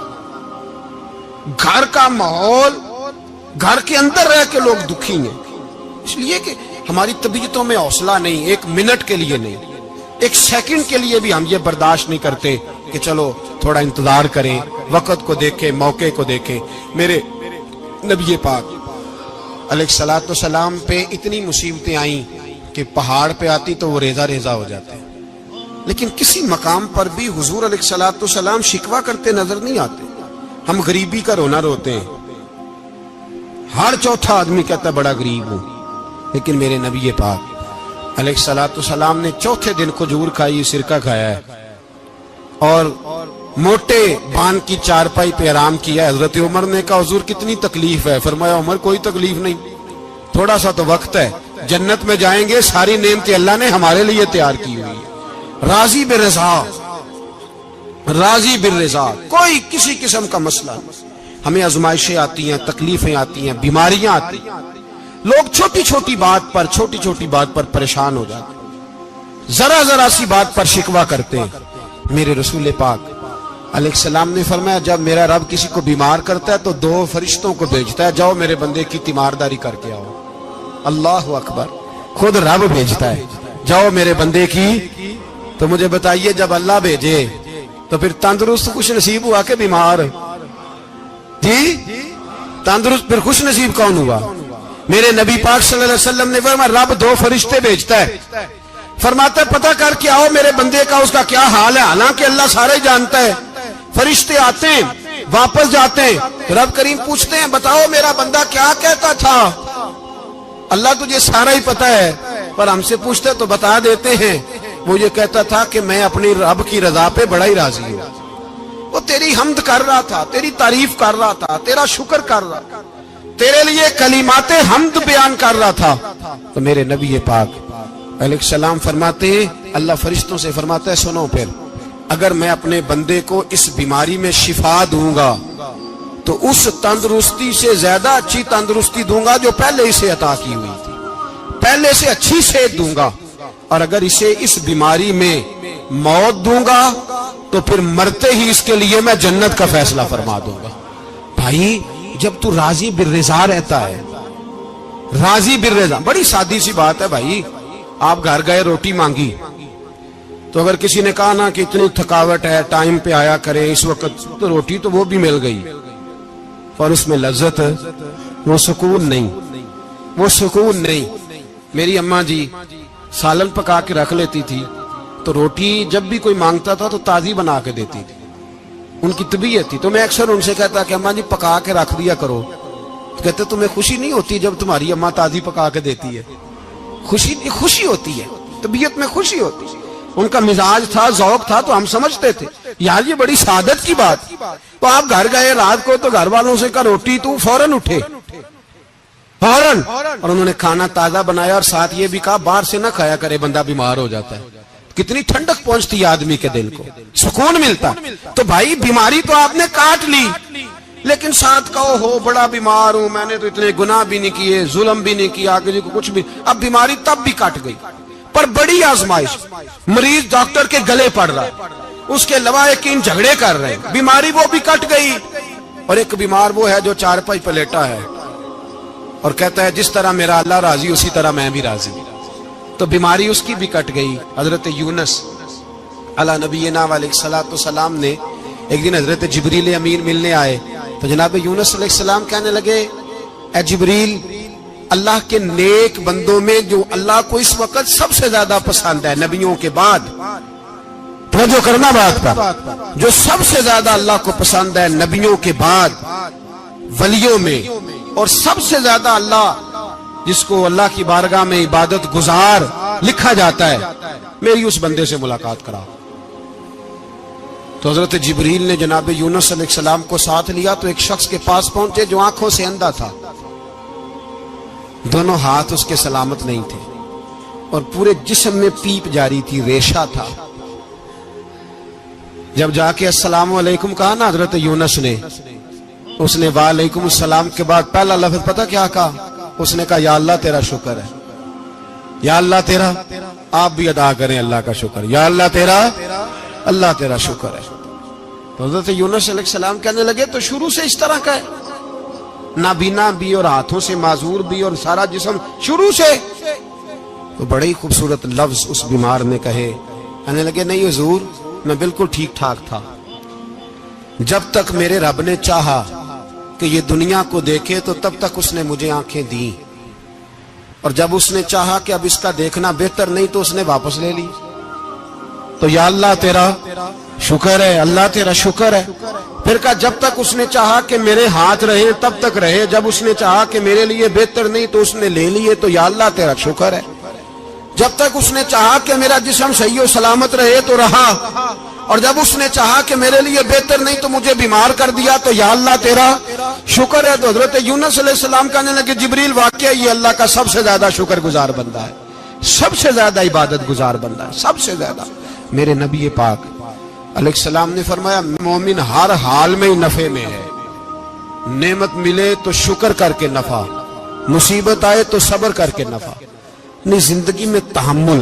گھر کا ماحول، گھر کے اندر رہ کے لوگ دکھی ہیں، اس لیے کہ ہماری طبیعتوں میں حوصلہ نہیں، ایک منٹ کے لیے نہیں، ایک سیکنڈ کے لیے بھی ہم یہ برداشت نہیں کرتے کہ چلو تھوڑا انتظار کریں، وقت کو دیکھیں، موقع کو دیکھیں. میرے نبی پاک علیہ الصلوۃ والسلام پہ اتنی مصیبتیں آئیں کہ پہاڑ پہ آتی تو وہ ریزہ ریزہ ہو جاتے، لیکن کسی مقام پر بھی حضور علیہ الصلوۃ والسلام شکوہ کرتے نظر نہیں آتے. ہم غریبی کا رونا روتے ہیں، ہر چوتھا آدمی کہتا ہے بڑا غریب ہوں، لیکن میرے نبی پاک علیہ الصلوۃ والسلام نے چوتھے دن کھجور کھائی، سرکہ کھایا ہے اور موٹے بان کی چارپائی پہ آرام کیا. حضرت عمر نے کہا حضور کتنی تکلیف ہے؟ فرمایا عمر کوئی تکلیف نہیں، تھوڑا سا تو وقت ہے، جنت میں جائیں گے، ساری نعمتیں اللہ نے ہمارے لیے تیار کی ہوئی ہے. راضی بالرضا، راضی بالرضا، کوئی کسی قسم کا مسئلہ نہیں. ہمیں آزمائشیں آتی ہیں، تکلیفیں آتی ہیں، بیماریاں آتی ہیں، لوگ چھوٹی چھوٹی بات پر پریشان ہو جاتے ہیں، ذرا سی بات پر شکوہ کرتے ہیں. میرے رسول پاک علیہ السلام نے فرمایا جب میرا رب کسی کو بیمار کرتا ہے تو 2 فرشتوں کو بھیجتا ہے، جاؤ میرے بندے کی تیمارداری کر کے آؤ. اللہ اکبر، خود رب بھیجتا ہے، جاؤ میرے بندے کی. تو مجھے بتائیے جب اللہ بھیجے تو پھر تندرست خوش نصیب ہوا کہ بیمار؟ جی تندرست پھر خوش نصیب کون ہوا؟ میرے نبی پاک صلی اللہ علیہ وسلم نے فرمایا رب 2 فرشتے بھیجتا ہے، فرماتا ہے پتہ کر کے آؤ میرے بندے کا اس کا کیا حال ہے. حالانکہ اللہ سارے جانتا ہے. فرشتے آتے ہیں، واپس جاتے ہیں، رب کریم پوچھتے ہیں بتاؤ میرا بندہ کیا کہتا تھا؟ اللہ تجھے سارا ہی پتہ ہے، پر ہم سے پوچھتے تو بتا دیتے ہیں. وہ یہ کہتا تھا کہ میں اپنی رب کی رضا پہ بڑا ہی راضی ہوں. وہ تیری حمد کر رہا تھا، تیری تعریف کر رہا تھا، تیرا شکر کر رہا تھا، تیرے لیے کلمات حمد بیان کر رہا تھا. تو میرے نبی پاک علیہ السلام فرماتے ہیں، اللہ فرشتوں سے فرماتا ہے سنو پھر اگر میں اپنے بندے کو اس بیماری میں شفا دوں گا تو اس تندرستی سے زیادہ اچھی تندرستی دوں گا جو پہلے اسے عطا کی ہوئی تھی، پہلے سے اچھی صحت دوں گا. اور اگر اسے اس بیماری میں موت دوں گا تو پھر مرتے ہی اس کے لیے میں جنت کا فیصلہ فرما دوں گا. بھائی جب تو راضی بالرضا رہتا ہے، راضی بالرضا، بڑی سادی سی بات ہے بھائی. آپ گھر گئے روٹی مانگی تو اگر کسی نے کہا نا کہ اتنی تھکاوٹ ہے ٹائم پہ آیا کرے اس وقت، تو روٹی تو وہ بھی مل گئی اور اس میں لذت، وہ سکون نہیں، وہ سکون نہیں. میری اماں جی سالن پکا کے رکھ لیتی تھی تو روٹی جب بھی کوئی مانگتا تھا تو تازی بنا کے دیتی تھی، ان کی طبیعت تھی. تو میں اکثر ان سے کہتا کہ اماں جی پکا کے رکھ دیا کرو. تو کہتے تمہیں خوشی نہیں ہوتی جب تمہاری اماں تازی پکا کے دیتی ہے؟ خوشی ہوتی ہے، طبیعت میں خوشی ہوتی ہے. ان کا مزاج تھا، ذوق تھا، تو ہم سمجھتے تھے یار یہ بڑی سعادت کی بات. تو آپ گھر گئے رات کو تو گھر والوں سے کہا روٹی، تو فوراً اٹھے، فوراً، اور انہوں نے کھانا تازہ بنایا اور ساتھ یہ بھی کہا باہر سے نہ کھایا کرے بندہ بیمار ہو جاتا ہے. کتنی ٹھنڈک پہنچتی ہے آدمی کے دل کو، سکون ملتا. تو بھائی بیماری تو آپ نے کاٹ لی، لیکن ساتھ کہو ہو بڑا بیمار ہوں، میں نے تو اتنے گناہ بھی نہیں کیے، ظلم بھی نہیں کیا، کسی کو کچھ بھی. اب بیماری تب بھی کٹ گئی، پر بڑی آزمائش، مریض ڈاکٹر کے گلے پڑ رہا ہے، اس کے لواحقین جھگڑے کر رہے ہیں، بیماری وہ بھی کٹ گئی. اور ایک بیمار وہ ہے جو چارپائی پہ لیٹا ہے اور کہتا ہے جس طرح میرا اللہ راضی اسی طرح میں بھی راضی. تو بیماری اس کی بھی کٹ گئی. حضرت یونس علی نبینا علیہ الصلوۃ والسلام نے ایک دن حضرت جبریل امین ملنے آئے تو جناب یونس علیہ السلام کہنے لگے اے جبریل، اللہ کے نیک بندوں میں جو اللہ کو اس وقت سب سے زیادہ پسند ہے نبیوں کے بعد، توجہ کرنا بات پر، جو سب سے زیادہ اللہ کو پسند ہے نبیوں کے بعد ولیوں میں، اور سب سے زیادہ اللہ جس کو اللہ کی بارگاہ میں عبادت گزار لکھا جاتا ہے، میری اس بندے سے ملاقات کرا. تو حضرت جبریل نے جناب یونس علیہ السلام کو ساتھ لیا تو ایک شخص کے پاس پہنچے جو آنکھوں سے اندھا تھا، دونوں ہاتھ اس کے سلامت نہیں تھے اور پورے جسم میں پیپ جاری تھی، ریشہ تھا. جب جا کے السلام علیکم کہا نا حضرت یونس نے، اس نے وعلیکم السلام کے بعد پہلا لفظ پتہ کیا کہا؟ اس نے کہا یا اللہ تیرا شکر ہے، یا اللہ تیرا آپ بھی ادا کریں اللہ کا شکر. یا اللہ تیرا شکر ہے. تو حضرت یونس علیہ السلام کہنے لگے تو شروع سے اس طرح کا ہے, نابینا بھی اور ہاتھوں سے معذور بھی اور سارا جسم شروع سے. تو بڑے ہی خوبصورت لفظ اس بیمار نے کہے. کہنے لگے نہیں حضور, میں بالکل ٹھیک ٹھاک تھا جب تک میرے رب نے چاہا کہ یہ دنیا کو دیکھے تو تب تک اس نے مجھے آنکھیں دیں, اور جب اس نے چاہا کہ اب اس کا دیکھنا بہتر نہیں تو اس نے واپس لے لی. تو یا اللہ تیرا شکر ہے, اللہ تیرا شکر ہے. پھر کہا جب تک اس نے چاہا کہ میرے ہاتھ رہے تب تک رہے, جب اس نے چاہا کہ میرے لیے بہتر نہیں تو اس نے لے لیے. تو یا اللہ تیرا شکر ہے. جب تک اس نے چاہا کہ میرا جسم صحیح و سلامت رہے تو رہا, اور جب اس نے چاہا کہ میرے لیے بہتر نہیں تو مجھے بیمار کر دیا. تو یا اللہ تیرا شکر ہے. تو حضرت یونس علیہ السلام کہنے لگے جبریل واقعہ یہ اللہ کا سب سے زیادہ شکر گزار بندہ ہے, سب سے زیادہ عبادت گزار بندہ ہے, سب سے زیادہ. میرے نبی پاک علیہ السلام نے فرمایا مومن ہر حال میں ہی نفع میں ہے. نعمت ملے تو شکر کر کے نفع, مصیبت آئے تو صبر کر کے نفع. اپنی زندگی میں تحمل,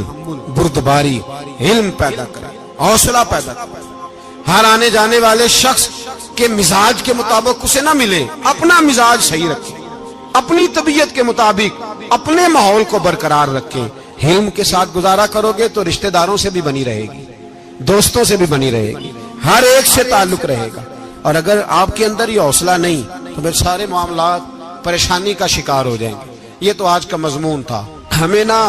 بردباری, علم پیدا کرے, حوصلہ پیدا کرے. ہر آنے جانے والے شخص کے مزاج کے مطابق اسے نہ ملے, اپنا مزاج صحیح رکھے, اپنی طبیعت کے مطابق اپنے ماحول کو برقرار رکھیں. علم کے ساتھ گزارا کرو گے تو رشتہ داروں سے بھی بنی رہے گی, دوستوں سے بھی بنی رہے گی, ہر ایک سے تعلق رہے گا. اور اگر آپ کے اندر یہ حوصلہ نہیں تو پھر سارے معاملات پریشانی کا شکار ہو جائیں گے. یہ تو آج کا مضمون تھا. ہمیں نا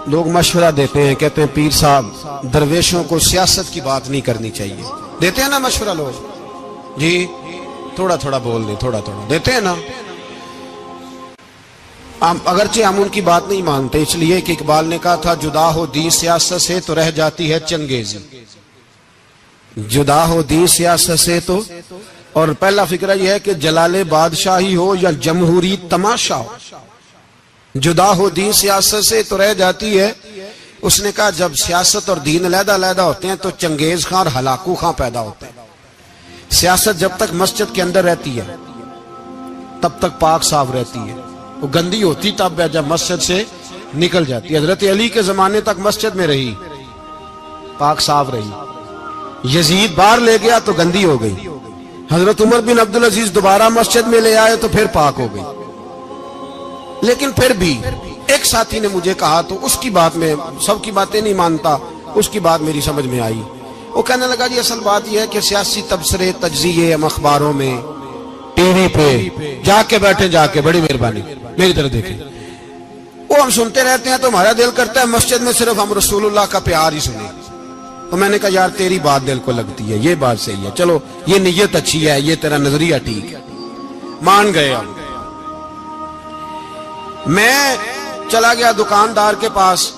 لوگ مشورہ دیتے ہیں, کہتے ہیں پیر صاحب درویشوں کو سیاست کی بات نہیں کرنی چاہیے. دیتے ہیں نا مشورہ لوگ, جی تھوڑا تھوڑا بول دیں, تھوڑا تھوڑا دیتے ہیں نا. اگرچہ ہم ان کی بات نہیں مانتے, اس لیے کہ اقبال نے کہا تھا جدا ہو دین سیاست سے تو رہ جاتی ہے چنگیزی. جدا ہو دین سیاست سے تو, اور پہلا فکرہ یہ ہے کہ جلال بادشاہی ہو یا جمہوری تماشا ہو, جدا ہو دین سیاست سے تو رہ جاتی ہے. اس نے کہا جب سیاست اور دین علیحدہ علیحدہ ہوتے ہیں تو چنگیز خان اور ہلاکو خان پیدا ہوتے ہیں. سیاست جب تک مسجد کے اندر رہتی ہے تب تک پاک صاف رہتی ہے, وہ گندی ہوتی تب ہے جب مسجد سے نکل جاتی ہے. حضرت علی کے زمانے تک مسجد میں رہی, پاک صاف رہی. یزید باہر لے گیا تو گندی ہو گئی. حضرت عمر بن عبدالعزیز دوبارہ مسجد میں لے آئے تو پھر پاک ہو گئی. لیکن پھر بھی ایک ساتھی نے مجھے کہا, تو اس کی بات میں سب کی باتیں نہیں مانتا, اس کی بات میری سمجھ میں آئی. وہ کہنے لگا جی اصل بات یہ ہے کہ سیاسی تبصرے تجزیے ہم اخباروں میں ٹی وی پہ جا کے بیٹھے, جا کے بڑی مہربانی میری طرف دیکھیں, وہ ہم سنتے رہتے ہیں تو ہمارا دل کرتا ہے مسجد میں صرف ہم رسول اللہ کا پیار ہی سنیں. تو میں نے کہا یار تیری بات دل کو لگتی ہے, یہ بات صحیح ہے, چلو یہ نیت اچھی ہے, یہ تیرا نظریہ ٹھیک ہے, مان گئے ہم. میں چلا گیا دکاندار کے پاس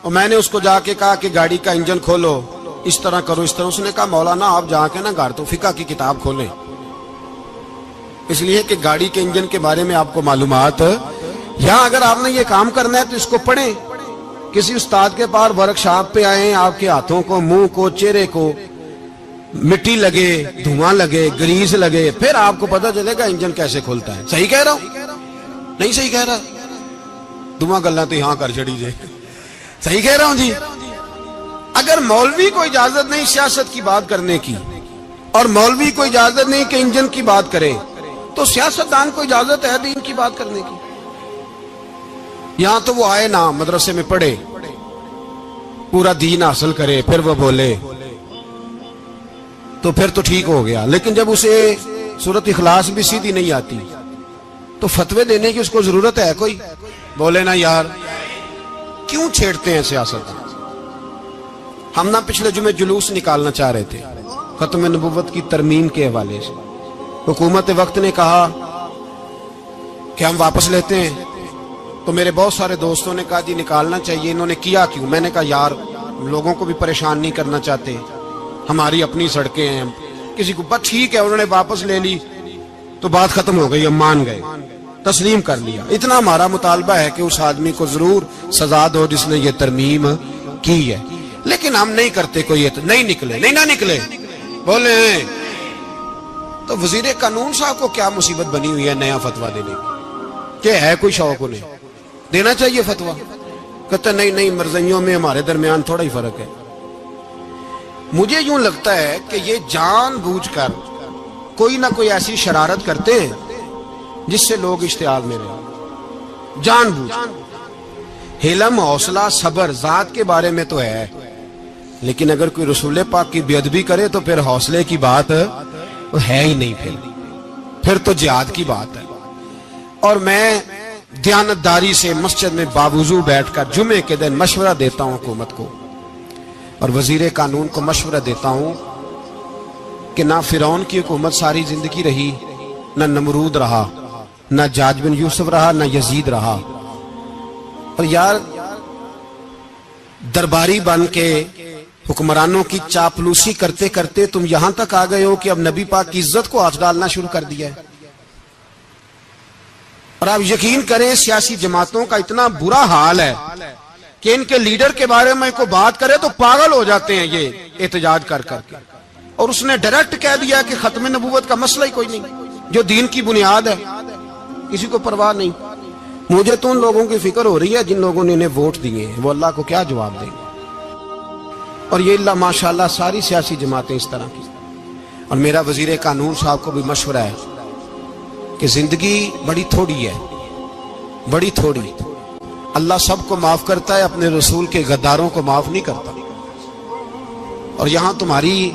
اور میں نے اس کو جا کے کہا کہ گاڑی کا انجن کھولو, اس طرح کرو, اس طرح. اس نے کہا مولانا آپ جا کے نا گاڑی تو فقہ کی کتاب کھولیں, اس لیے کہ گاڑی کے انجن کے بارے میں آپ کو معلومات, یہاں اگر آپ نے یہ کام کرنا ہے تو اس کو پڑھیں. کسی استاد کے پاس ورک شاپ پہ آئیں, آپ کے ہاتھوں کو, منہ کو, چہرے کو مٹی لگے, دھواں لگے, گریس لگے, پھر آپ کو پتہ چلے گا انجن کیسے کھلتا ہے. صحیح کہہ رہا ہوں نہیں صحیح کہہ رہا؟ دعا گلا تو یہاں کر چڑی جائے, صحیح کہہ رہا ہوں جی. اگر مولوی کو اجازت نہیں سیاست کی بات کرنے کی, اور مولوی کو اجازت نہیں کہ انجن کی بات کرے, تو سیاستدان کو اجازت ہے دین کی بات کرنے کی. یہاں تو وہ آئے نا مدرسے میں پڑھے, پورا دین حاصل کرے, پھر وہ بولے تو پھر تو ٹھیک ہو گیا. لیکن جب اسے سورت اخلاص بھی سیدھی نہیں آتی تو فتوے دینے کی اس کو ضرورت ہے کوئی؟ بولے نا یار کیوں چھیڑتے ہیں سیاست؟ ہم نہ پچھلے جمعے جلوس نکالنا چاہ رہے تھے ختم نبوت کی ترمیم کے حوالے سے. حکومت وقت نے کہا کہ ہم واپس لیتے ہیں, تو میرے بہت سارے دوستوں نے کہا جی نکالنا چاہیے. انہوں نے کیا کیوں؟ میں نے کہا یار لوگوں کو بھی پریشان نہیں کرنا چاہتے, ہماری اپنی سڑکیں ہیں, کسی کو بس ٹھیک ہے. انہوں نے واپس لے لی تو بات ختم ہو گئی, ہم مان گئے, تسلیم کر لیا. اتنا ہمارا مطالبہ ہے کہ اس آدمی کو ضرور سزا دو جس نے یہ ترمیم کی ہے. لیکن ہم نہیں کرتے, کوئی نہیں نکلے, نہیں نہ نکلے بولے. تو وزیر قانون صاحب کو کیا مصیبت بنی ہوئی ہے نیا فتویٰ دینے کی؟ کہ ہے کوئی شوق انہیں دینا چاہیے فتویٰ؟ کہتے نہیں نہیں مرزائیوں میں ہمارے درمیان تھوڑا ہی فرق ہے. مجھے یوں لگتا ہے کہ یہ جان بوجھ کر کوئی نہ کوئی ایسی شرارت کرتے ہیں جس سے لوگ اشتعال میں رہے. جان بوجھ. حلم، حوصلہ، صبر ذات کے بارے میں تو ہے، لیکن اگر کوئی رسول پاک کی بے ادبی کرے تو پھر حوصلے کی بات ہے ہی نہیں. پھر تو جہاد کی بات ہے. اور میں دیانتداری سے مسجد میں باوضو بیٹھ کر جمعے کے دن مشورہ دیتا ہوں حکومت کو اور وزیر قانون کو مشورہ دیتا ہوں کہ نہ فرعون کی حکومت ساری زندگی رہی، نہ نمرود رہا، نہ جاج بن یوسف رہا، نہ یزید رہا. اور یار درباری بن کے حکمرانوں کی چاپلوسی کرتے کرتے تم یہاں تک آ گئے ہو کہ اب نبی پاک کی عزت کو ہاتھ ڈالنا شروع کر دیا ہے. اور آپ یقین کریں سیاسی جماعتوں کا اتنا برا حال ہے کہ ان کے لیڈر کے بارے میں کوئی بات کرے تو پاگل ہو جاتے ہیں یہ احتجاج کر کر کے. اور اس نے ڈائریکٹ کہہ دیا کہ ختم نبوت کا مسئلہ ہی کوئی نہیں، جو دین کی بنیاد ہے کسی کو پرواہ نہیں. مجھے تو ان لوگوں کی فکر ہو رہی ہے جن لوگوں نے انہیں ووٹ دیے ہیں، وہ اللہ کو کیا جواب دیں گے. اور یہ اللہ ماشاءاللہ ساری سیاسی جماعتیں اس طرح کی. اور میرا وزیر قانون صاحب کو بھی مشورہ ہے کہ زندگی بڑی تھوڑی ہے، بڑی تھوڑی. اللہ سب کو معاف کرتا ہے، اپنے رسول کے غداروں کو معاف نہیں کرتا. اور یہاں تمہاری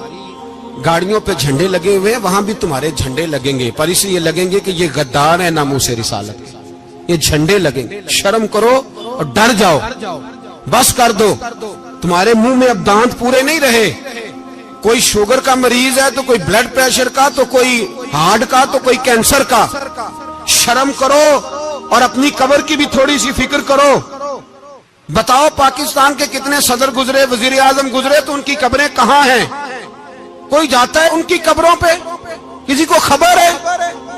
گاڑیوں پہ جھنڈے لگے ہوئے ہیں، وہاں بھی تمہارے جھنڈے لگیں گے، پر اس لیے لگیں گے کہ یہ غدار ہے ناموس رسالت. یہ جھنڈے لگیں گے. شرم کرو اور ڈر جاؤ، بس کر دو. تمہارے منہ میں اب دانت پورے نہیں رہے. کوئی شوگر کا مریض ہے تو کوئی بلڈ پریشر کا، تو کوئی ہارٹ کا، تو کوئی کینسر کا. شرم کرو اور اپنی قبر کی بھی تھوڑی سی فکر کرو. بتاؤ پاکستان کے کتنے صدر گزرے، وزیر اعظم گزرے، تو ان کی قبریں کہاں ہیں؟ کوئی جاتا ہے ان کی قبروں پہ؟ کسی کو خبر ہے؟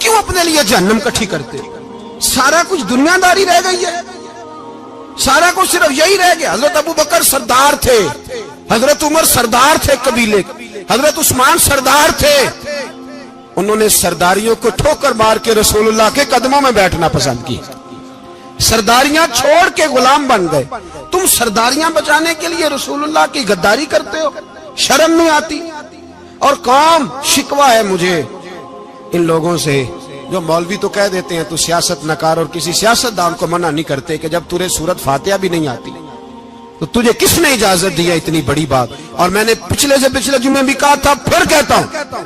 کیوں اپنے لیے جہنم کٹھی کرتے؟ سارا کچھ دنیا داری رہ گئی ہے، سارا کچھ صرف یہی رہ گیا. حضرت ابو بکر سردار تھے، حضرت عمر سردار تھے قبیلے، حضرت عثمان سردار تھے. انہوں نے سرداریوں کو ٹھوکر مار کے رسول اللہ کے قدموں میں بیٹھنا پسند کی. سرداریاں چھوڑ کے غلام بن گئے. تم سرداریاں بچانے کے لیے رسول اللہ کی غداری کرتے ہو، شرم نہیں آتی. اور قوم شکوہ ہے مجھے ان لوگوں سے جو مولوی تو کہہ دیتے ہیں تو سیاست نکار، اور کسی سیاستدان کو منع نہیں کرتے کہ جب تجھے سورت فاتحہ بھی نہیں آتی تو تجھے کس نے اجازت دیا اتنی بڑی بات. اور میں نے پچھلے سے پچھلے جمعے بھی کہا تھا، پھر کہتا ہوں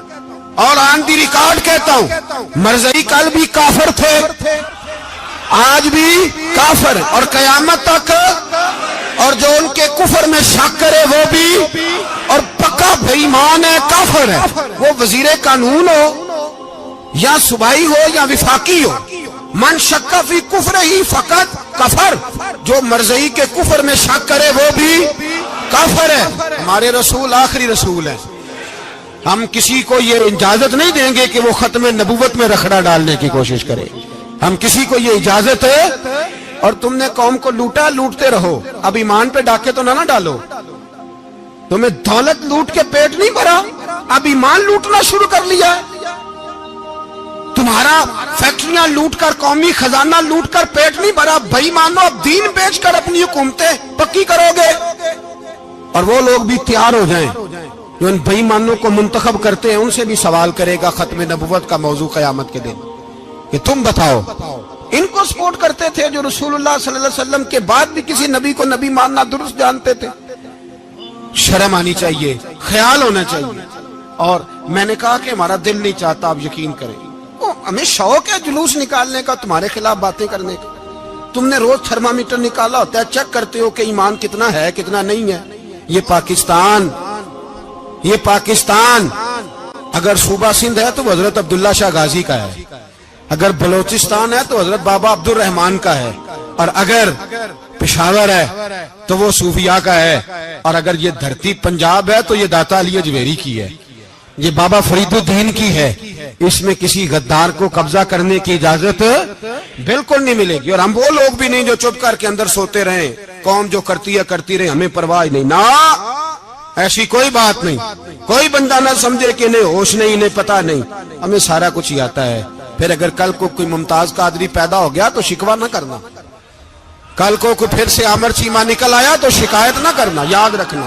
اور آن دی ریکارڈ کہتا ہوں، مرزائی کل بھی کافر تھے، آج بھی کافر، اور قیامت تک. اور جو ان کے کفر میں شک کرے وہ بھی، اور پکا بے ایمان ہے، کافر ہے. وہ وزیر قانون ہو یا صوبائی ہو یا وفاقی ہو، من شک فی کفر ہی فقط کفر. جو مرزائی کے کفر میں شک کرے وہ بھی کافر ہے. ہمارے رسول آخری رسول ہے. ہم کسی کو یہ اجازت نہیں دیں گے کہ وہ ختم نبوت میں رکھڑا ڈالنے کی کوشش کرے. ہم کسی کو یہ اجازت ہے. اور تم نے قوم کو لوٹا، لوٹتے رہو. اب ایمان پہ ڈاکے تو نہ ڈالو. تمہیں دولت لوٹ کے پیٹ نہیں بھرا، اب ایمان لوٹنا شروع کر لیا ہے. تمہارا فیکٹریاں لوٹ کر، قومی خزانہ لوٹ کر پیٹ نہیں بھرا. بھائی مانو اب دین بیچ کر اپنی حکومتیں پکی کرو گے. اور وہ لوگ بھی تیار ہو جائیں جو ان بھائی مانوں کو منتخب کرتے ہیں، ان سے بھی سوال کرے گا ختم نبوت کا موضوع قیامت کے دن کہ تم بتاؤ. ان کو سپورٹ کرتے تھے جو رسول اللہ صلی اللہ علیہ وسلم کے بعد بھی کسی نبی کو نبی ماننا درست جانتے تھے. شرم آنی چاہیے، خیال ہونا چاہیے. اور میں نے کہا کہ ہمارا دل نہیں چاہتا، آپ یقین کریں. ہمیں شوق ہے جلوس نکالنے کا، تمہارے خلاف باتیں کرنے کا. تم نے روز تھرمامیٹر نکالا ہوتا ہے، چیک کرتے ہو کہ ایمان کتنا ہے کتنا نہیں ہے. یہ پاکستان اگر صوبہ سندھ ہے تو حضرت عبداللہ شاہ غازی کا ہے، اگر بلوچستان ہے تو حضرت بابا عبد الرحمان کا ہے، اور اگر پشاور ہے تو وہ صوفیاء کا ہے، اور اگر یہ دھرتی پنجاب ہے تو یہ داتا علی اجویری کی ہے، یہ بابا فرید الدین کی ہے. اس میں کسی غدار کو قبضہ کرنے کی اجازت بالکل نہیں ملے گی. اور ہم وہ لوگ بھی نہیں جو چپ کر کے اندر سوتے رہیں، قوم جو کرتی ہے کرتی رہے، ہمیں پرواہ نہیں. نا، ایسی کوئی بات نہیں. کوئی بندہ نہ سمجھے کہ انہیں ہوش نہیں، انہیں پتہ نہیں. ہمیں سارا کچھ ہی آتا ہے. پھر اگر کل کو کوئی ممتاز قادری پیدا ہو گیا تو شکوہ نہ کرنا. کل کو کوئی پھر سے آمر چیما نکل آیا تو شکایت نہ کرنا، یاد رکھنا۔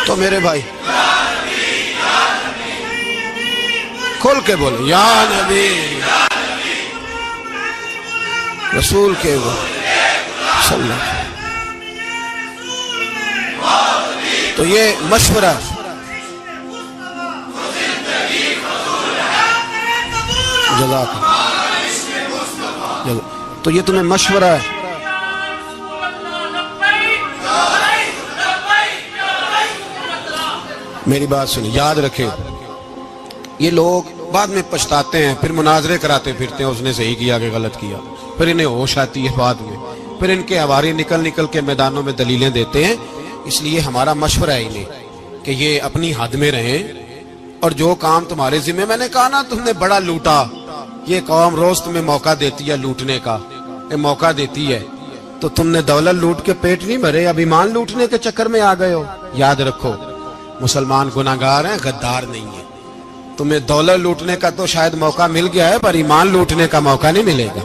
تو میرے بھائی کھول کے بولے یا نبی رسول کے صلی اللہ۔ تو یہ مشورہ جزاک اللہ، تو یہ تمہیں مشورہ ہے۔ میری بات سنیں، یاد رکھیں، یہ لوگ بعد میں پچھتاتے ہیں، پھر مناظرے کراتے پھرتے ہیں، اس نے صحیح کیا کہ غلط کیا، پھر انہیں ہوش آتی ہے بعد میں، پھر ان کے ہواری نکل کے میدانوں میں دلیلیں دیتے ہیں۔ اس لیے ہمارا مشورہ ہے انہیں کہ یہ اپنی حد میں رہیں، اور جو کام تمہارے ذمہ، میں نے کہا نا تم نے بڑا لوٹا، یہ قوم روز تمہیں موقع دیتی ہے لوٹنے کا، یہ موقع دیتی ہے، تو تم نے دولت لوٹ کے پیٹ نہیں بھرے، اب ایمان لوٹنے کے چکر میں آ گئے ہو۔ یاد رکھو، مسلمان گناہگار ہیں، غدار نہیں ہیں۔ تمہیں دولت لوٹنے کا تو شاید موقع مل گیا ہے، پر ایمان لوٹنے کا موقع نہیں ملے گا،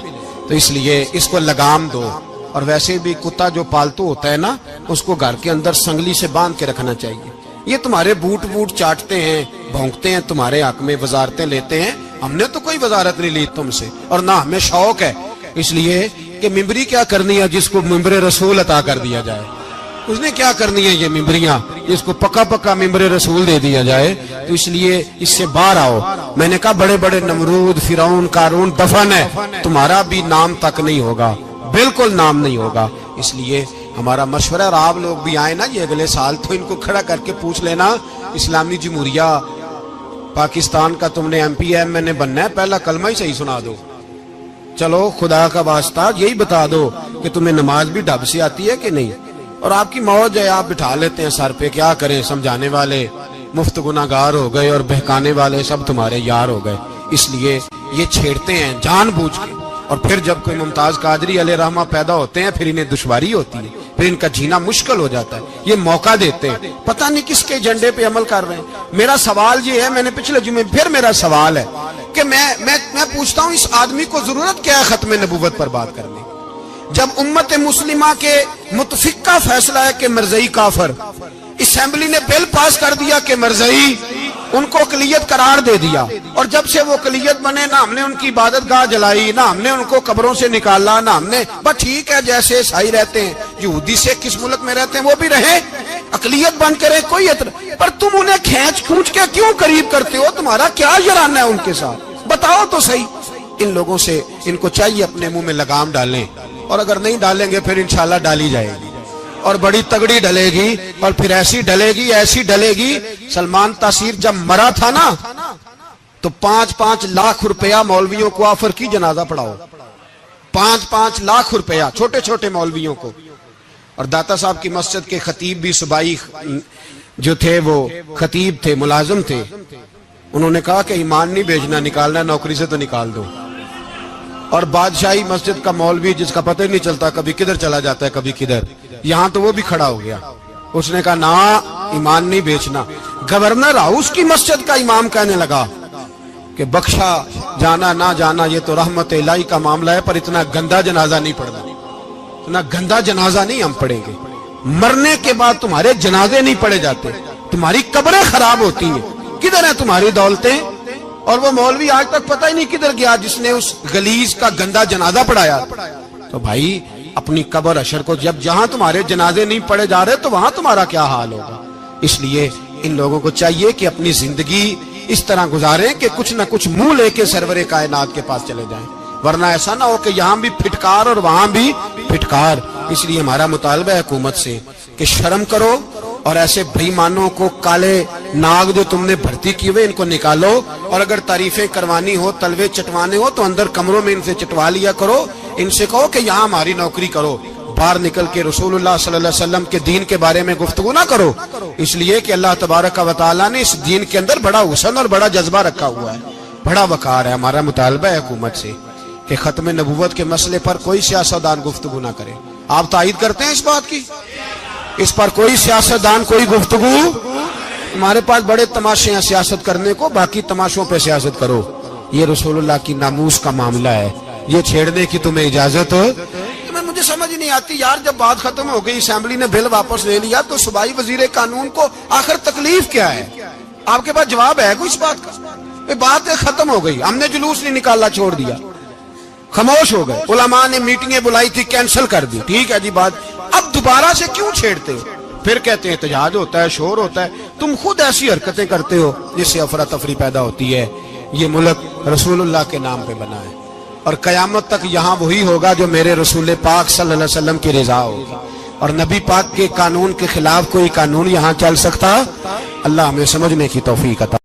تو اس لیے اس کو لگام دو۔ اور ویسے بھی کتا جو پالتو ہوتا ہے نا، اس کو گھر کے اندر سنگلی سے باندھ کے رکھنا چاہیے۔ یہ تمہارے بوٹ چاٹتے ہیں، بھونکتے ہیں، تمہارے حق میں وزارتیں لیتے ہیں، ہم نے تو کوئی وزارت نہیں لی تم سے، اور نہ ہمیں شوق ہے، اس لیے کہ ممبری کیا کرنی ہے جس کو ممبر رسول عطا کر دیا جائے، اس نے کیا کرنی ہے یہ ممبریاں جس کو پکا ممبر رسول دے دیا جائے، تو اس لیے اس سے باہر آؤ۔ میں نے کہا بڑے بڑے نمرود، فرعون، قارون دفن ہے، تمہارا بھی نام تک نہیں ہوگا، بالکل نام نہیں ہوگا۔ اس لیے ہمارا مشورہ، اور آپ لوگ بھی آئے نا یہ اگلے سال، تو ان کو کھڑا کر کے پوچھ لینا، اسلامی جمہوریہ پاکستان کا تم نے MPM میں نے بننا ہے، پہلا کلمہ ہی صحیح سنا دو، چلو خدا کا واسطہ یہی بتا دو کہ تمہیں نماز بھی ڈھب سے آتی ہے کہ نہیں، اور آپ کی موج ہے، آپ بٹھا لیتے ہیں سر پہ، کیا کریں، سمجھانے والے مفت گناہگار ہو گئے اور بہکانے والے سب تمہارے یار ہو گئے۔ اس لیے یہ چھیڑتے ہیں جان بوجھ کے، اور پھر جب کوئی ممتاز قادری علیہ رحمہ پیدا ہوتے ہیں، پھر انہیں دشواری ہوتی ہے، پھر ان کا جینا مشکل ہو جاتا ہے۔ یہ موقع دیتے ہیں، پتہ نہیں کس کے ایجنڈے پہ عمل کر رہے ہیں۔ میرا سوال یہ ہے، میں نے پچھلے جمعے پھر میرا سوال ہے کہ میں پوچھتا ہوں، اس آدمی کو ضرورت کیا ہے ختم نبوت پر بات کرنے، جب امت مسلمہ کے متفق کا فیصلہ ہے کہ مرزائی کافر، اسمبلی نے بل پاس کر دیا کہ مرزائی، ان کو اقلیت قرار دے دیا، اور جب سے وہ اقلیت بنے، نہ ہم نے ان کی عبادت گاہ جلائی، نہ ہم نے ان کو قبروں سے نکالا، نہ ہم نے، بس ٹھیک ہے جیسے عیسائی رہتے ہیں، یہودی سے کس ملک میں رہتے ہیں وہ بھی رہیں، اقلیت بن کے رہے، کوئی پر تم انہیں کھینچ کے کیوں قریب کرتے ہو؟ تمہارا کیا جرانہ ہے ان کے ساتھ؟ بتاؤ تو صحیح۔ ان لوگوں سے ان کو چاہیے اپنے منہ میں لگام ڈالیں، اور اگر نہیں ڈالیں گے پھر انشاءاللہ ڈالی جائے گی، اور بڑی تگڑی ڈلے گی، اور پھر ایسی ڈلے گی۔ سلمان تاثیر جب مرا تھا نا، تو 5-5 لاکھ روپیہ مولویوں کو آفر کی جنازہ پڑھاؤ، 5-5 لاکھ روپیہ چھوٹے چھوٹے مولویوں کو۔ اور داتا صاحب کی مسجد کے خطیب بھی صوبائی جو تھے، وہ خطیب تھے، ملازم تھے، انہوں نے کہا کہ ایمان نہیں بھیجنا، نکالنا نوکری سے تو نکال دو۔ اور بادشاہی مسجد کا مولوی جس کا پتہ ہی نہیں چلتا، کبھی کدھر چلا جاتا ہے کبھی کدھر، یہاں تو وہ بھی کھڑا ہو گیا، اس نے کہا نا ایمان نہیں بیچنا۔ گورنر ہاؤس کی مسجد کا امام کہنے لگا کہ بخشا جانا نہ جانا یہ تو رحمت الہی کا معاملہ ہے، پر اتنا گندا جنازہ نہیں پڑھنا، اتنا گندا جنازہ نہیں ہم پڑھیں گے، مرنے کے بعد تمہارے جنازے نہیں پڑھے جاتے، تمہاری قبریں خراب ہوتی ہیں، کدھر ہیں تمہاری دولتیں؟ اور وہ مولوی آج تک پتہ ہی نہیں کدھر گیا جس نے اس غلیظ کا گندا جنازہ پڑھایا۔ تو بھائی اپنی قبر حشر کو، جب جہاں تمہارے جنازے نہیں پڑھے جا رہے تو وہاں تمہارا کیا حال ہوگا؟ اس لیے ان لوگوں کو چاہیے کہ اپنی زندگی اس طرح گزاریں کہ کچھ نہ کچھ منہ لے کے سرور کائنات کے پاس چلے جائیں، ورنہ ایسا نہ ہو کہ یہاں بھی پھٹکار اور وہاں بھی پھٹکار۔ اس لیے ہمارا مطالبہ ہے حکومت سے کہ شرم کرو، اور ایسے بےایمانوں کو، کالے ناگ جو تم نے بھرتی کی ہوئے، ان کو نکالو، اور اگر تعریفیں کروانی ہو، تلوے چٹوانے ہو، تو اندر کمروں میں ان سے چٹوا لیا کرو، ان سے کہو کہ یہاں ہماری نوکری کرو، باہر نکل کے رسول اللہ صلی اللہ علیہ وسلم کے دین کے بارے میں گفتگو نہ کرو، اس لیے کہ اللہ تبارک و تعالیٰ نے اس دین کے اندر بڑا حسن اور بڑا جذبہ رکھا ہوا ہے، بڑا وقار ہے۔ ہمارا مطالبہ ہے حکومت سے کہ ختم نبوت کے مسئلے پر کوئی سیاستدان گفتگو نہ کرے۔ آپ تائید کرتے ہیں اس بات کی؟ اس پر کوئی سیاستدان کوئی گفتگو. ہمارے پاس بڑے تماشے ہیں سیاست کرنے کو، باقی تماشوں پہ سیاست کرو. یہ رسول اللہ کی ناموس کا معاملہ ہے، یہ چھیڑنے کی تمہیں اجازت ہو؟ مجھے سمجھ نہیں آتی یار، جب بات ختم ہو گئی، اسمبلی نے بل واپس لے لیا، تو صوبائی وزیر قانون کو آخر تکلیف کیا ہے؟ آپ کے پاس جواب ہے کوئی اس بات کا؟ یہ بات ختم ہو گئی، ہم نے جلوس نہیں نکالا، چھوڑ دیا، خاموش ہو گئے. علماء نے میٹنگیں بلائی تھی، کینسل کر دی، ٹھیک ہے جی بات. اب دوبارہ سے کیوں چھیڑتے ہو؟ پھر کہتے ہیں احتجاج ہوتا ہے، شور ہوتا ہے. تم خود ایسی حرکتیں کرتے ہو جس سے افراتفری پیدا ہوتی ہے. یہ ملک رسول اللہ کے نام پہ بنا ہے، اور قیامت تک یہاں وہی ہوگا جو میرے رسول پاک صلی اللہ علیہ وسلم کی رضا ہوگی. اور نبی پاک کے قانون کے خلاف کوئی قانون یہاں چل سکتا؟ اللہ ہمیں سمجھنے کی توفیق عطا